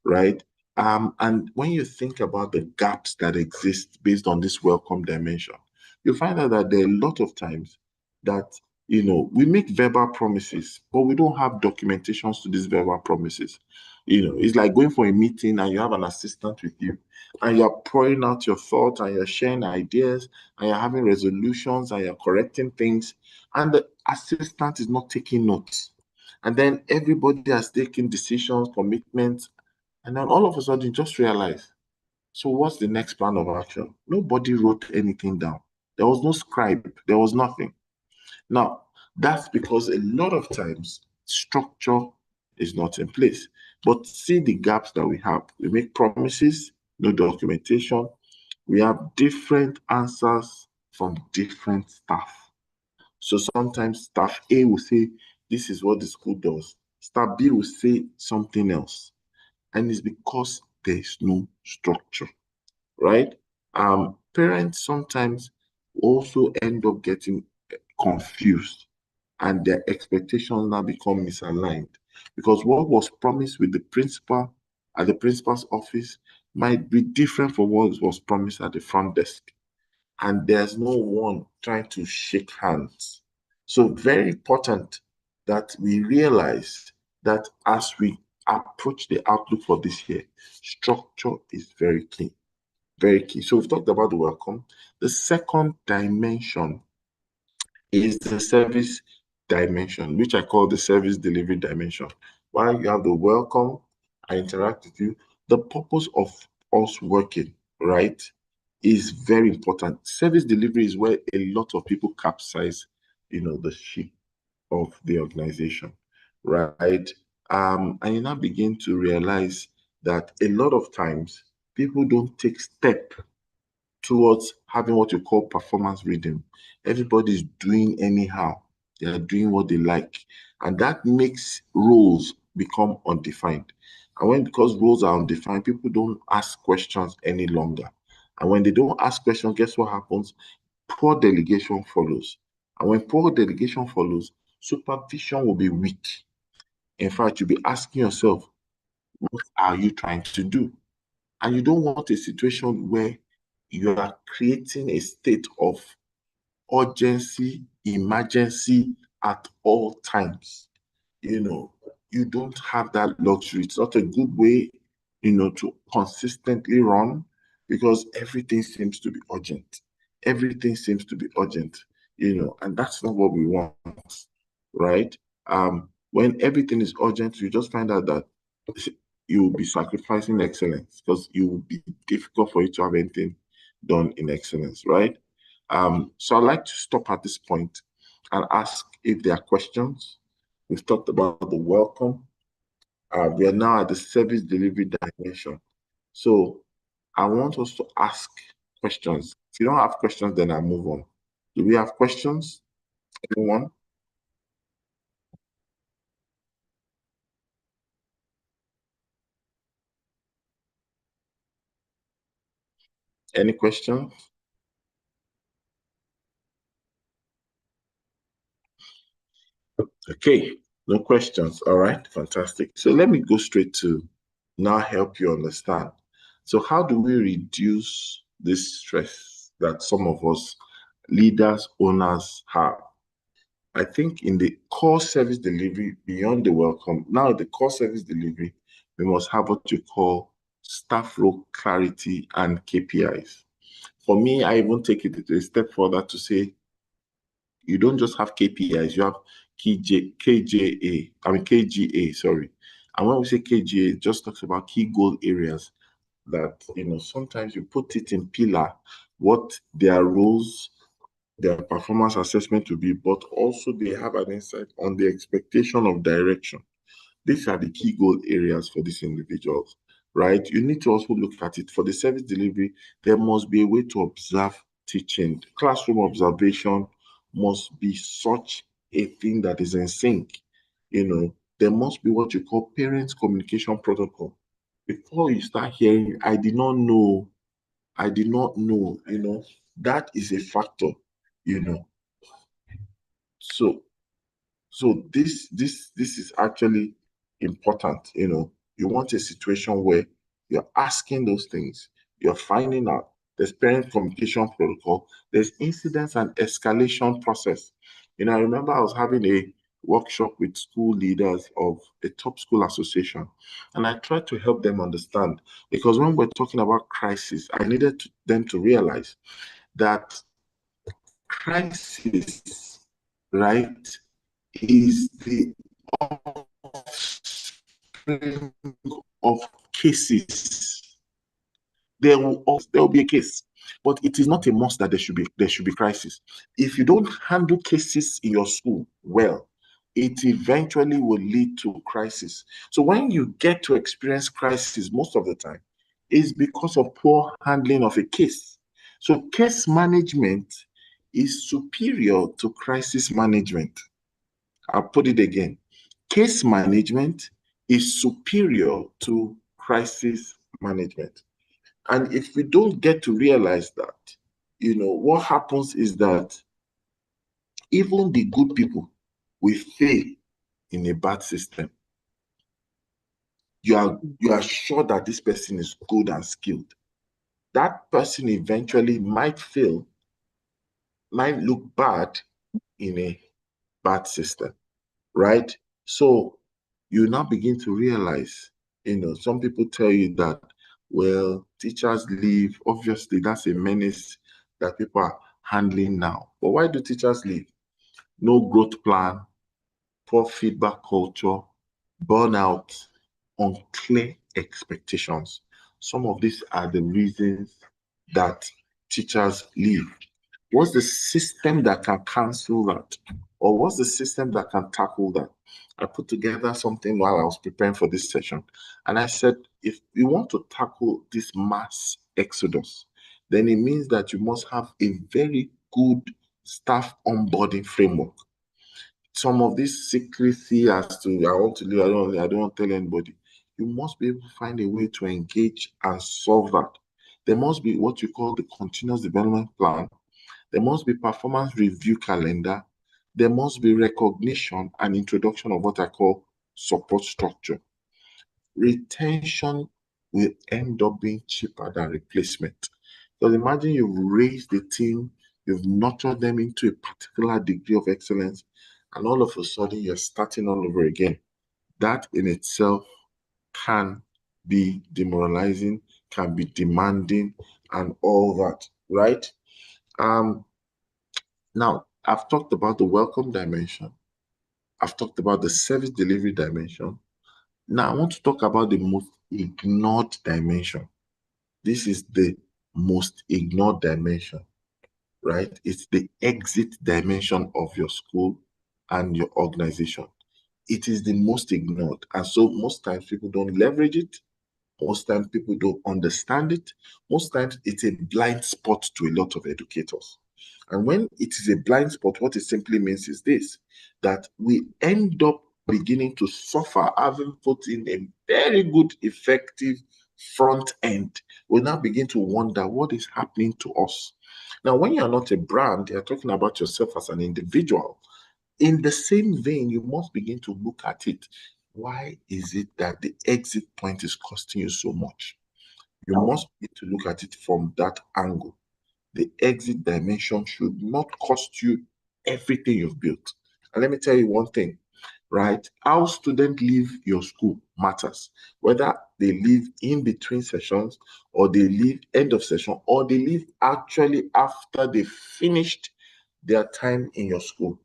Speaker 2: Right? And when you think about the gaps that exist based on this welcome dimension, you find out that there are a lot of times that we make verbal promises, but we don't have documentations to these verbal promises. It's like going for a meeting and you have an assistant with you and you're pouring out your thoughts and you're sharing ideas and you're having resolutions and you're correcting things, and the assistant is not taking notes. And then everybody has taken decisions, commitments, and then all of a sudden you just realize, so what's the next plan of action? Nobody wrote anything down. There was no scribe. There was nothing. Now, that's because a lot of times structure is not in place. But see the gaps that we have. We make promises, no documentation. we have different answers from different staff. So sometimes staff A will say, this is what the school does. Staff B will say something else. And it's because there's no structure, right? Parents sometimes also end up getting confused and their expectations now become misaligned because what was promised with the principal at the principal's office might be different from what was promised at the front desk. And there's no one trying to shake hands. So very important that we realize that as we approach the outlook for this year, structure is very key. Very key. So we've talked about the welcome. The second dimension is the service dimension, which I call the service delivery dimension. While you have the welcome, I interact with you, the purpose of us working, right, is very important. Service delivery is where a lot of people capsize, the ship of the organization, right? And you now begin to realize that a lot of times people don't take step towards having what you call performance rhythm. Everybody's doing anyhow. They are doing what they like. And that makes roles become undefined. And because roles are undefined, people don't ask questions any longer. And when they don't ask questions, guess what happens? Poor delegation follows. And when poor delegation follows, supervision will be weak. In fact, you'll be asking yourself, what are you trying to do? And you don't want a situation where you are creating a state of urgency, emergency at all times. You don't have that luxury. It's not a good way, to consistently run because everything seems to be urgent. Everything seems to be urgent, and that's not what we want, right? When everything is urgent, you just find out that you will be sacrificing excellence because it will be difficult for you to have anything done in excellence, right? So I'd like to stop at this point and ask if there are questions. We've talked about the welcome. We are now at the service delivery dimension. So I want us to ask questions. If you don't have questions, then I'll move on. Do we have questions? Anyone? Any questions? Okay, no questions. All right, fantastic. So let me go straight to now help you understand. So how do we reduce this stress that some of us leaders, owners have? I think in the core service delivery, beyond the welcome, now the core service delivery, we must have what you call staff role clarity and KPIs. For me, I even take it a step further to say, you don't just have KPIs, you have KGA, sorry. And when we say KGA, it just talks about key goal areas that, sometimes you put it in pillar, what their roles, their performance assessment will be, but also they have an insight on the expectation of direction. These are the key goal areas for these individuals, right? You need to also look at it. For the service delivery, there must be a way to observe teaching. Classroom observation must be such a thing that is in sync. There must be what you call parents communication protocol. Before you start hearing, I did not know, that is a factor, you know. So this is actually important. You want a situation where you're asking those things, you're finding out. There's parent communication protocol, there's incidents and escalation process. I remember I was having a workshop with school leaders of a top school association, and I tried to help them understand, because when we're talking about crisis, I needed them to realize that crisis, right, is the offspring of cases. There will be a case, but it is not a must that there should be crisis. If you don't handle cases in your school well, it eventually will lead to crisis. So when you get to experience crisis most of the time, it's because of poor handling of a case. So case management is superior to crisis management. I'll put it again. Case management is superior to crisis management. And if we don't get to realize that, what happens is that even the good people will fail in a bad system. You are sure that this person is good and skilled. That person eventually might fail, might look bad in a bad system, right? So you now begin to realize, some people tell you that, well, teachers leave. Obviously, that's a menace that people are handling now. But why do teachers leave? No growth plan, poor feedback culture, burnout, unclear expectations. Some of these are the reasons that teachers leave. What's the system that can cancel that? Or what's the system that can tackle that? I put together something while I was preparing for this session. And I said, if you want to tackle this mass exodus, then it means that you must have a very good staff onboarding framework. Some of this secrecy as to I want to leave, I don't want to tell anybody. You must be able to find a way to engage and solve that. There must be what you call the continuous development plan. There must be performance review calendar. There must be recognition and introduction of what I call support structure. Retention will end up being cheaper than replacement. Because imagine you've raised the team, you've nurtured them into a particular degree of excellence, and all of a sudden you're starting all over again. That in itself can be demoralizing, can be demanding, and all that, right? Now, I've talked about the welcome dimension. I've talked about the service delivery dimension. Now, I want to talk about the most ignored dimension. This is the most ignored dimension, right? It's the exit dimension of your school and your organization. It is the most ignored. And so most times people don't leverage it. Most times people don't understand it. Most times it's a blind spot to a lot of educators. And when it is a blind spot, what it simply means is this, that we end up beginning to suffer having put in a very good, effective front end. We now begin to wonder what is happening to us. Now, when you're not a brand, you're talking about yourself as an individual. In the same vein, you must begin to look at it. Why is it that the exit point is costing you so much? You must need to look at it from that angle. The exit dimension should not cost you everything you've built. And let me tell you one thing, right? How students leave your school matters. Whether they leave in between sessions, or they leave end of session, or they leave actually after they finished their time in your school.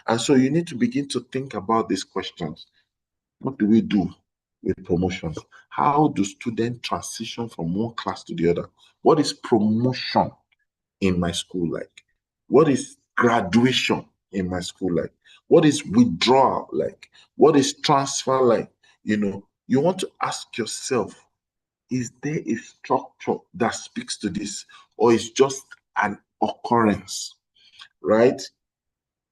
Speaker 2: And so you need to begin to think about these questions. What do we do with promotions? How do students transition from one class to the other? What is promotion in my school like? What is graduation in my school like? What is withdrawal like? What is transfer like? You want to ask yourself, is there a structure that speaks to this, or is just an occurrence, right?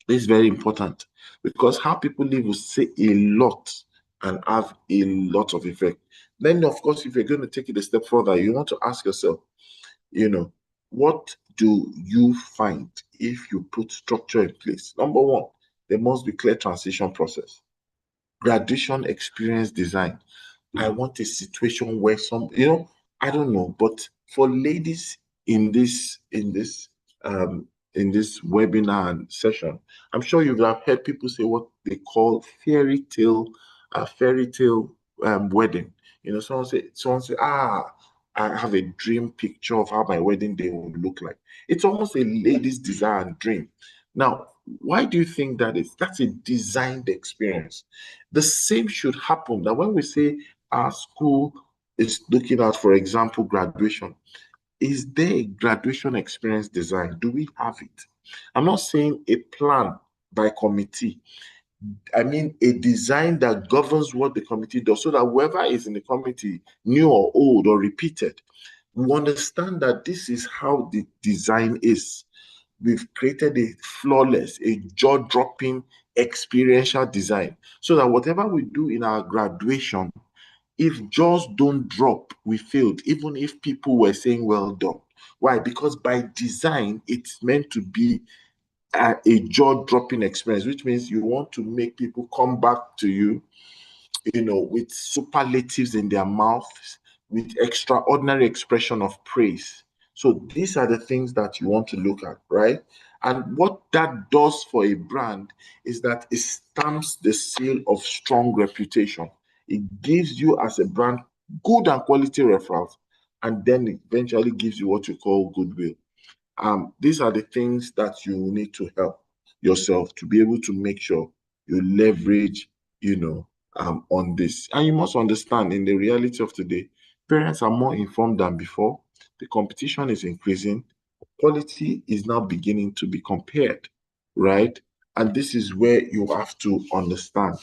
Speaker 2: This is very important, because how people live will say a lot and have a lot of effect. Then, of course, if you're going to take it a step further, you want to ask yourself, what do you find if you put structure in place? Number one, there must be clear transition process. Graduation experience design. I want a situation where I don't know, but for ladies in this webinar and session, I'm sure you have heard people say what they call fairy tale wedding. Someone say, I have a dream picture of how my wedding day would look like. It's almost a lady's desire and dream. Now, why do you think that is? That's a designed experience. The same should happen. That when we say our school is looking at, for example, graduation, is there a graduation experience design? Do we have it? I'm not saying a plan by committee. I mean a design that governs what the committee does, so that whoever is in the committee, new or old or repeated, We understand that this is how the design is. We've created a flawless, a jaw-dropping experiential design so that whatever we do in our graduation, if jaws don't drop, we failed, even if people were saying well done. Why? Because by design, it's meant to be a jaw-dropping experience, which means you want to make people come back to you, with superlatives in their mouths, with extraordinary expression of praise. So these are the things that you want to look at, right? And what that does for a brand is that it stamps the seal of strong reputation. It gives you as a brand good and quality referrals, and then eventually gives you what you call goodwill. These are the things that you need to help yourself to be able to make sure you leverage, on this. And you must understand, in the reality of today, parents are more informed than before. The competition is increasing. Quality is now beginning to be compared, right? And this is where you have to understand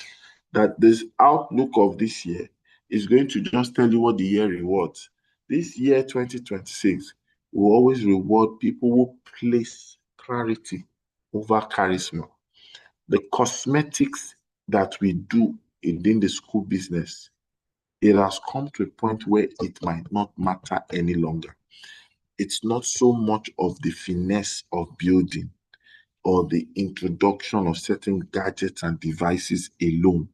Speaker 2: that this outlook of this year is going to just tell you what the year rewards. This year, 2026, will always reward people who place clarity over charisma. The cosmetics that we do within the school business, it has come to a point where it might not matter any longer. It's not so much of the finesse of building or the introduction of certain gadgets and devices alone.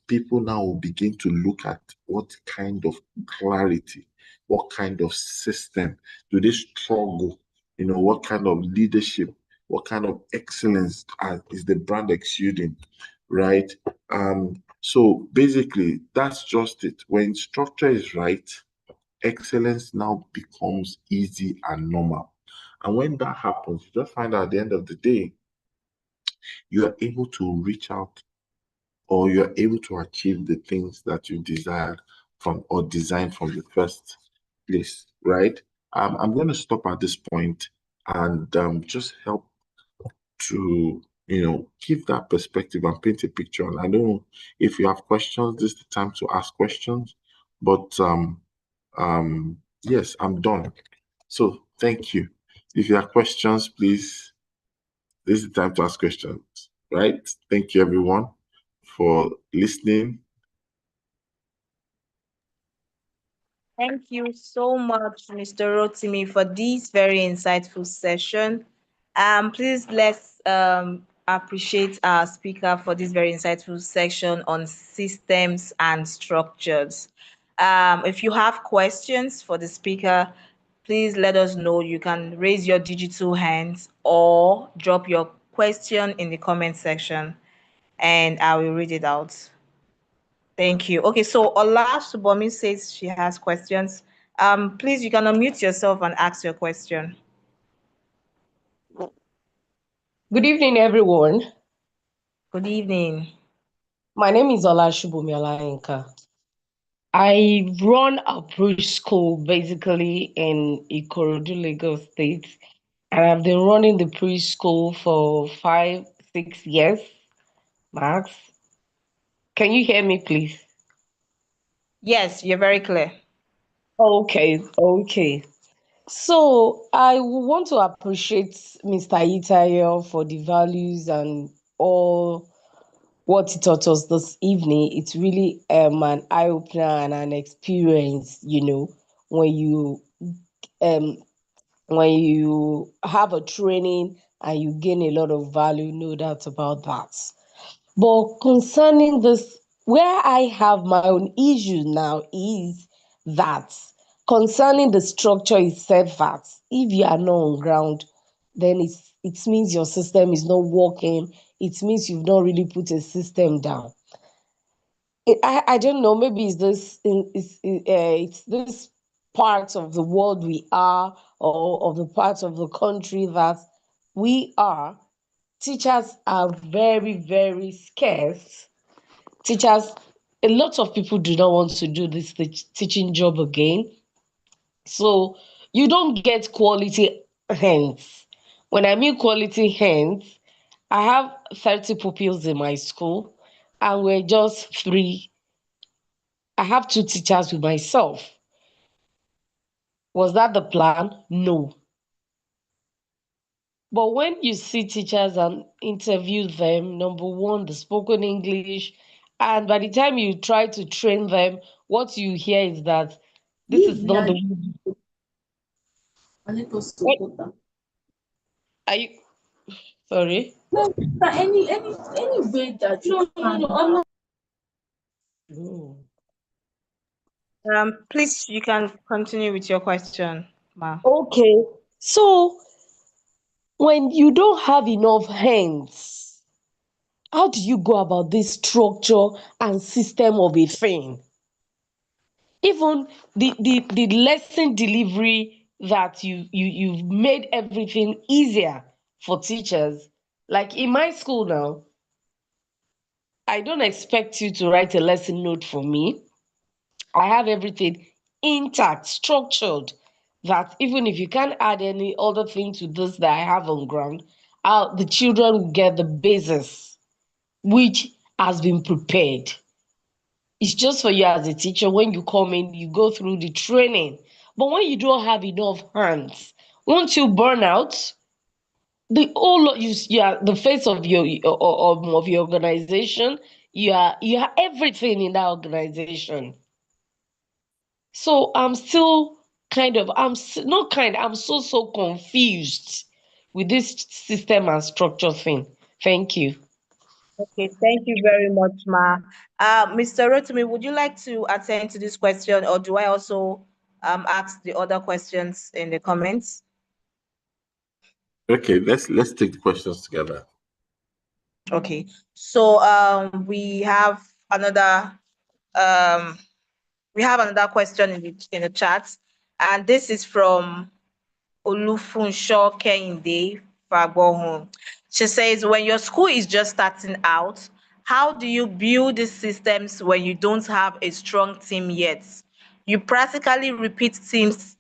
Speaker 2: People now will begin to look at what kind of clarity, what kind of system do they struggle, what kind of leadership, what kind of excellence is the brand exuding, right? So basically, that's just it. When structure is right, excellence now becomes easy and normal. And when that happens, you just find out at the end of the day, you are able to reach out, or you're able to achieve the things that you desired from or designed from the first place, right? I'm going to stop at this point and just help to, give that perspective and paint a picture. And I don't know if you have questions, this is the time to ask questions. But yes, I'm done. So thank you. If you have questions, please, this is the time to ask questions, right? Thank you, everyone, for listening.
Speaker 1: Thank you so much, Mr. Rotimi, for this very insightful session. Please let's appreciate our speaker for this very insightful section on systems and structures. If you have questions for the speaker, please let us know. You can raise your digital hands or drop your question in the comment section and I will read it out. Thank you. Okay, so Ola Subomi says she has questions. Please, you can unmute yourself and ask your question.
Speaker 4: Good evening, everyone.
Speaker 1: Good evening.
Speaker 4: My name is Ola Subomi Olainka. I run a preschool basically in Ikorodu, Lagos State, and I've been running the preschool for 5-6 years, max. Can you hear me, please?
Speaker 1: Yes, you're very clear.
Speaker 4: Okay. So I want to appreciate Mr. Itayo for the values and all what he taught us this evening. It's really an eye-opener and an experience, when you have a training and you gain a lot of value, no doubt about that. But concerning this, where I have my own issue now is that concerning the structure itself, that if you are not on ground, then it means your system is not working. It means you've not really put a system down. I don't know, maybe it's this part of the world we are, or of the part of the country that we are. Teachers are very, very scarce. Teachers, a lot of people do not want to do this teaching job again. So you don't get quality hands. When I mean quality hands, I have 30 pupils in my school, and we're just 3. I have 2 teachers with myself. Was that the plan? No. But when you see teachers and interview them, number one, the spoken English, and by the time you try to train them, what you hear is that this is not the way. Are you sorry?
Speaker 5: No, any way that you I'm not.
Speaker 4: No.
Speaker 1: Please, you can continue with your question, Ma.
Speaker 4: Okay. So when you don't have enough hands, how do you go about this structure and system of a thing? Even the lesson delivery that you've made everything easier for teachers. Like in my school now, I don't expect you to write a lesson note for me. I have everything intact, structured, that even if you can't add any other thing to this that I have on ground, the children will get the basis which has been prepared. It's just for you as a teacher. When you come in, you go through the training. But when you don't have enough hands, once you burn out, the whole you are the face of your organization. You are everything in that organization. So I'm still I'm so confused with this system and structure thing. Thank you.
Speaker 1: Okay, thank you very much, Ma. Mr. Rotimi, would you like to attend to this question, or do I also ask the other questions in the comments?
Speaker 2: Okay, let's take the questions together.
Speaker 1: Okay, so we have another question in the chat, and this is from Olufunsho Kehinde Fagbohun. She says, when your school is just starting out, how do you build these systems when you don't have a strong team yet? You practically repeat things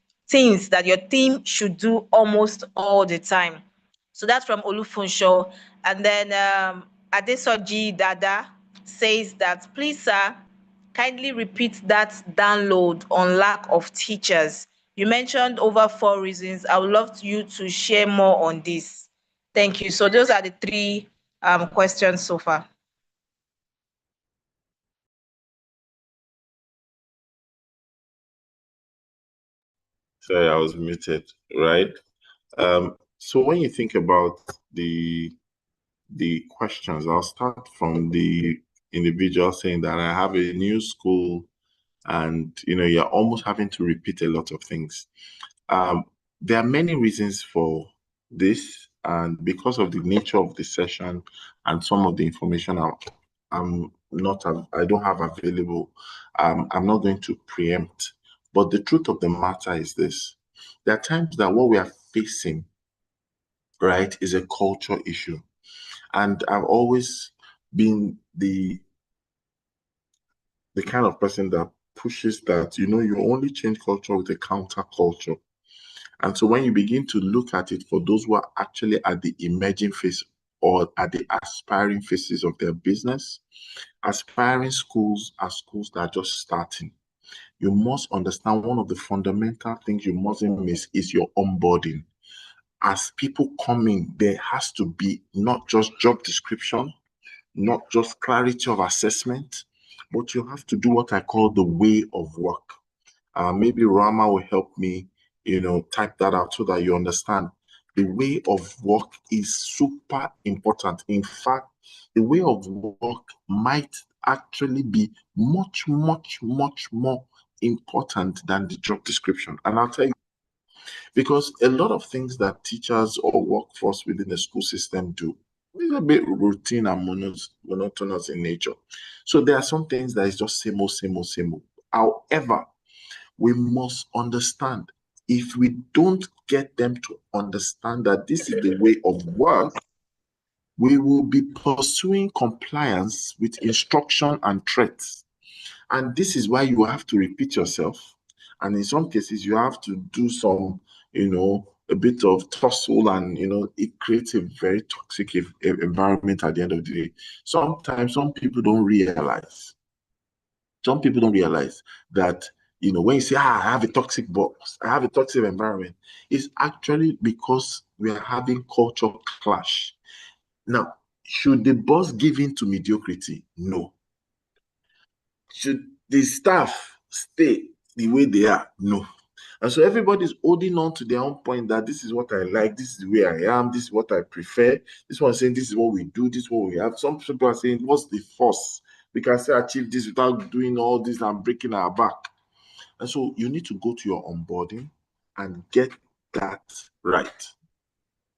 Speaker 1: that your team should do almost all the time. So that's from Olufunsho. And then Adesoji Dada says that, please, sir, kindly repeat that download on lack of teachers. You mentioned over 4 reasons. I would love you to share more on this. Thank you. So those are the 3 questions so far.
Speaker 2: Sorry, I was muted, right? So when you think about the questions, I'll start from the individual saying that I have a new school and you're almost having to repeat a lot of things. There are many reasons for this, and because of the nature of the session and some of the information I don't have available, I'm not going to preempt. But the truth of the matter is this: there are times that what we are facing, right, is a culture issue, and I've always been the kind of person that pushes that you only change culture with a counterculture. And so when you begin to look at it for those who are actually at the emerging phase or at the aspiring phases of their business, aspiring schools are schools that are just starting. You must understand one of the fundamental things you mustn't miss is your onboarding. As people come in, there has to be not just job description, not just clarity of assessment, but you have to do what I call the way of work. Maybe Rama will help me type that out so that you understand. The way of work is super important. In fact, the way of work might actually be much, much, much more important than the job description. And I'll tell you, because a lot of things that teachers or workforce within the school system do is a bit routine and monotonous in nature. So there are some things that is just same old, same old, same old. However, we must understand, if we don't get them to understand that this is the way of work, we will be pursuing compliance with instruction and threats. And this is why you have to repeat yourself. And in some cases, you have to do some, a bit of tussle, and, it creates a very toxic environment at the end of the day. Sometimes some people don't realize that You know, when you say, I have a toxic boss, I have a toxic environment, it's actually because we are having culture clash. Now, should the boss give in to mediocrity? No. Should the staff stay the way they are? No. And so everybody's holding on to their own point that this is what I like, this is the way I am, this is what I prefer. This one saying this is what we do, this is what we have. Some people are saying, what's the force? We can still achieve this without doing all this and breaking our back. And so you need to go to your onboarding and get that right.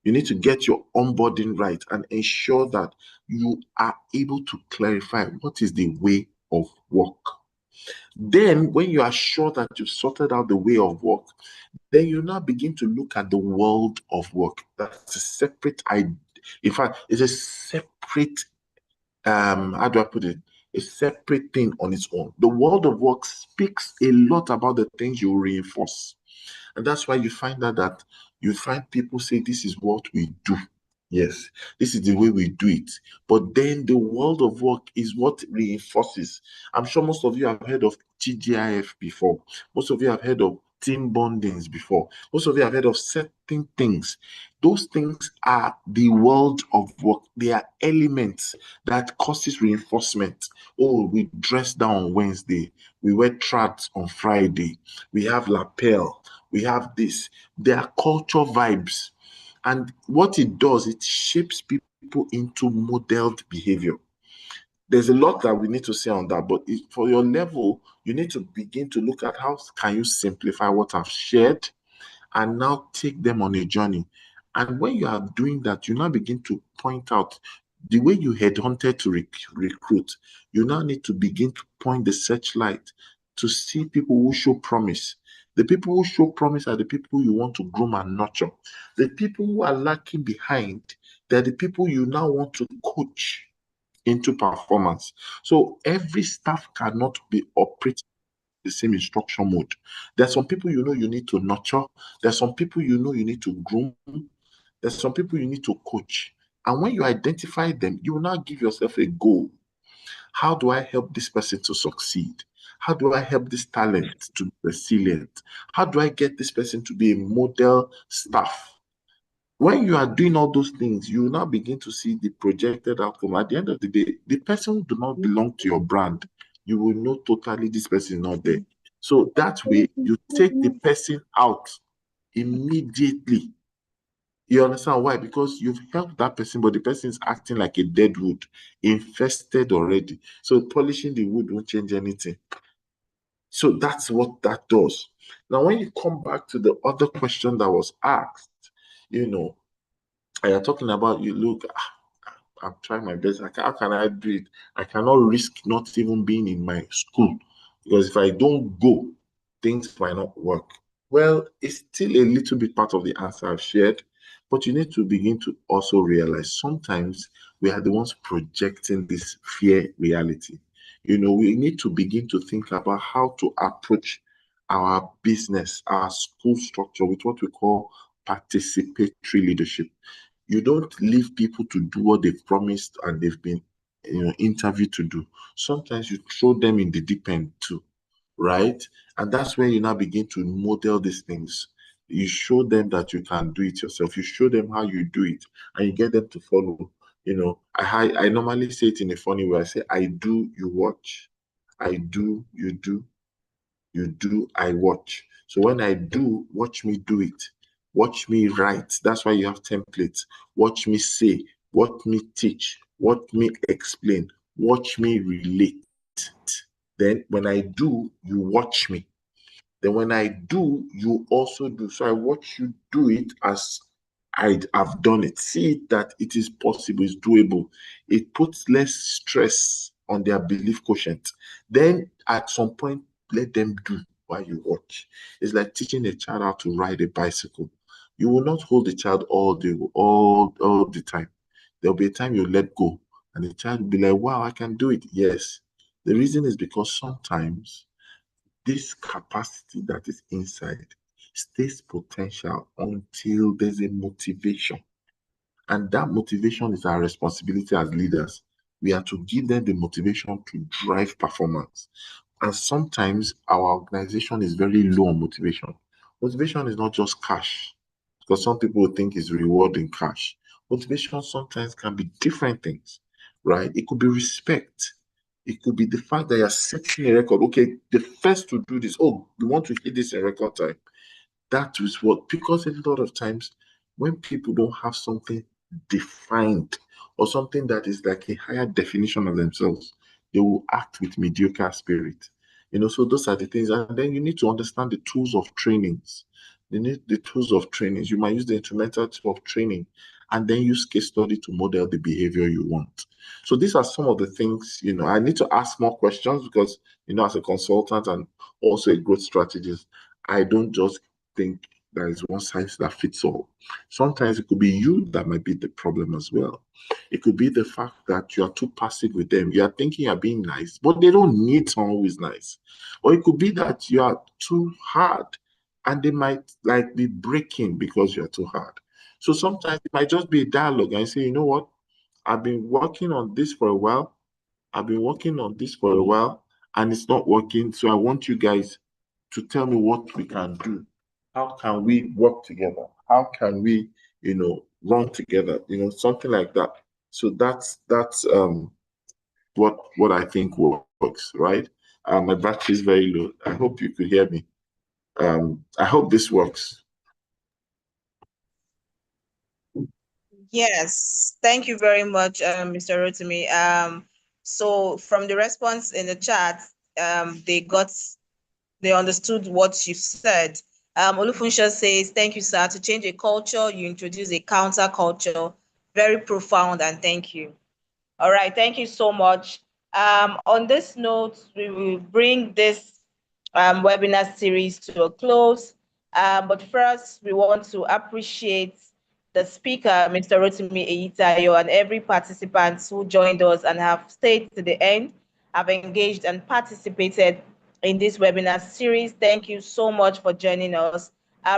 Speaker 2: You need to get your onboarding right and ensure that you are able to clarify what is the way of work. Then, when you are sure that you've sorted out the way of work, then you now begin to look at the world of work. That's a separate idea. In fact, it's a separate, how do I put it? A separate thing on its own. The world of work speaks a lot about the things you reinforce. And that's why you find that you find people say, this is what we do. Yes, this is the way we do it. But then the world of work is what reinforces. I'm sure most of you have heard of TGIF before. Most of you have heard of team bondings before. Most of you have heard of certain things. Those things are the world of work. They are elements that causes reinforcement. Oh, we dress down on Wednesday. We wear tracks on Friday. We have lapel. We have this. They are culture vibes. And what it does, it shapes people into modeled behavior. There's a lot that we need to say on that, but for your level, you need to begin to look at how can you simplify what I've shared and now take them on a journey. And when you are doing that, you now begin to point out the way you headhunted to recruit. You now need to begin to point the searchlight to see people who show promise. The people who show promise are the people you want to groom and nurture. The people who are lacking behind, they're the people you now want to coach into performance. So every staff cannot be operating the same instruction mode. There's some people you know you need to nurture. There's some people you know you need to groom. There's some people you need to coach. And when you identify them, you will now give yourself a goal. How do I help this person to succeed? How do I help this talent to be resilient? How do I get this person to be a model staff? When you are doing all those things, you will now begin to see the projected outcome. At the end of the day, the person who do not belong to your brand, you will know totally this person is not there. So that way, you take the person out immediately. You understand why? Because you've helped that person, but the person is acting like a dead wood, infested already. So polishing the wood won't change anything. So that's what that does. Now, when you come back to the other question that was asked, you know, I are talking about, you look, I'm trying my best. How can I do it? I cannot risk not even being in my school, because if I don't go, things might not work. Well, it's still a little bit part of the answer I've shared, but you need to begin to also realize sometimes we are the ones projecting this fear reality. You know, we need to begin to think about how to approach our business, our school structure with what we call participatory leadership. You don't leave people to do what they've promised and they've been interviewed to do. Sometimes you throw them in the deep end too, right? And that's where you now begin to model these things. You show them that you can do it yourself. You show them how you do it, and you get them to follow. You know, I normally say it in a funny way. I say, I do, you watch. I do, you do. You do, I watch. So when I do, watch me do it. Watch me write. That's why you have templates. Watch me say. Watch me teach. Watch me explain. Watch me relate. Then when I do, you watch me. Then when I do, you also do. So I watch you do it as I've done it. See it that it is possible, it's doable. It puts less stress on their belief quotient. Then at some point, let them do while you watch. It's like teaching a child how to ride a bicycle. You will not hold the child all the time. There'll be a time you let go, and the child will be like, wow, I can do it. Yes. The reason is because sometimes this capacity that is inside stays potential until there's a motivation. And that motivation is our responsibility as leaders. We are to give them the motivation to drive performance. And sometimes our organization is very low on motivation. Motivation is not just cash, because some people think it's reward in cash. Motivation sometimes can be different things, right? It could be respect. It could be the fact that you're setting a record. Okay, the first to do this. Oh, we want to hit this in record time. That is what, because a lot of times when people don't have something defined or something that is like a higher definition of themselves, they will act with mediocre spirit. So those are the things. And then you need to understand the tools of trainings. You need the tools of trainings. You might use the instrumental tool of training and then use case study to model the behavior you want. So these are some of the things, I need to ask more questions because, as a consultant and also a growth strategist, I don't just think there is one size that fits all. Sometimes it could be you that might be the problem as well. It could be the fact that you are too passive with them. You are thinking you're being nice, but they don't need someone who is nice. Or it could be that you are too hard and they might be breaking because you're too hard. So sometimes it might just be a dialogue and say, you know what? I've been working on this for a while. And it's not working. So I want you guys to tell me what we can do. How can we work together? How can we, run together? Something like that. So that's what I think works, right? My battery is very low. I hope you could hear me. I hope this works.
Speaker 1: Yes, thank you very much, Mr. Rotimi. So from the response in the chat, they understood what you said. Olufunsho says, thank you, sir. To change a culture, you introduce a counter culture. Very profound, and thank you. All right, thank you so much. On this note, we will bring this webinar series to a close. But first, we want to appreciate the speaker, Mr. Rotimi Eyitayo, and every participant who joined us and have stayed to the end, have engaged and participated in this webinar series. Thank you so much for joining us.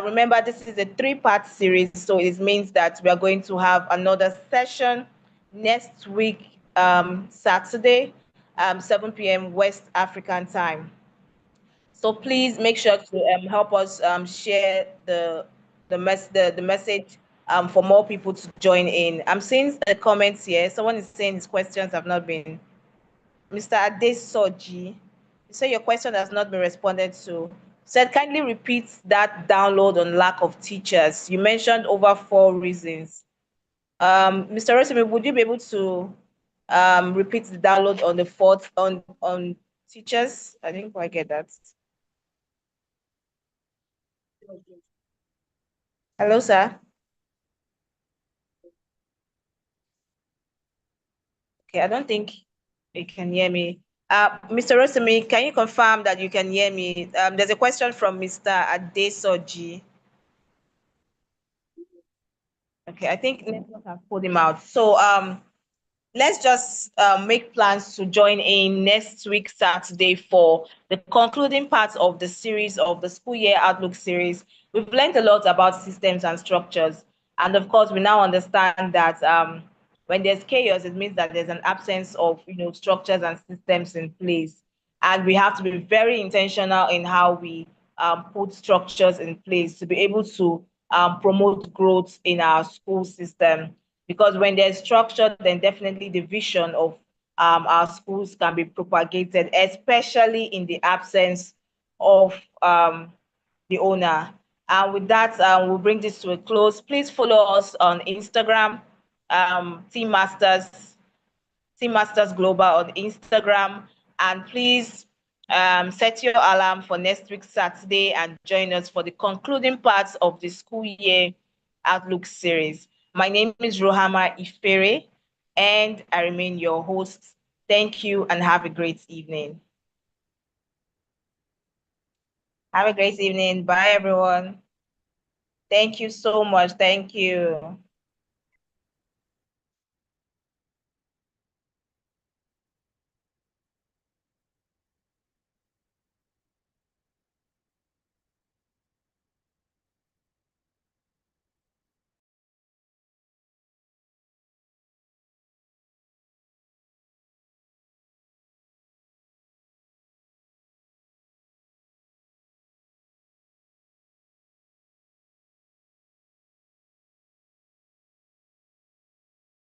Speaker 1: Remember, this is a 3-part series, so it means that we are going to have another session next week, Saturday, 7 p.m. West African time. So please make sure to help us share the message for more people to join in. I'm seeing the comments here. Someone is saying his questions have not been. Mr. Adesoji, you say your question has not been responded to. Said kindly repeat that download on lack of teachers. You mentioned over 4 reasons. Mr. Rotimi, would you be able to repeat the download on the 4th on teachers? I didn't quite get that. Hello, sir. Okay, I don't think you can hear me. Mr. Rotimi, can you confirm that you can hear me? There's a question from Mr. Adesoji. Okay, I think network has pulled him out. So let's just make plans to join in next week, Saturday, for the concluding part of the series of the School Year Outlook series. We've learned a lot about systems and structures. And of course, we now understand that when there's chaos, it means that there's an absence of structures and systems in place. And we have to be very intentional in how we put structures in place to be able to promote growth in our school system. Because when there's structure, then definitely the vision of our schools can be propagated, especially in the absence of the owner. And with that, we'll bring this to a close. Please follow us on Instagram, Team Masters Global on Instagram, and please set your alarm for next week Saturday and join us for the concluding parts of the School Year Outlook series. My name is Rohama Ifere, and I remain your host. Thank you and have a great evening. Have a great evening. Bye, everyone. Thank you so much. Thank you.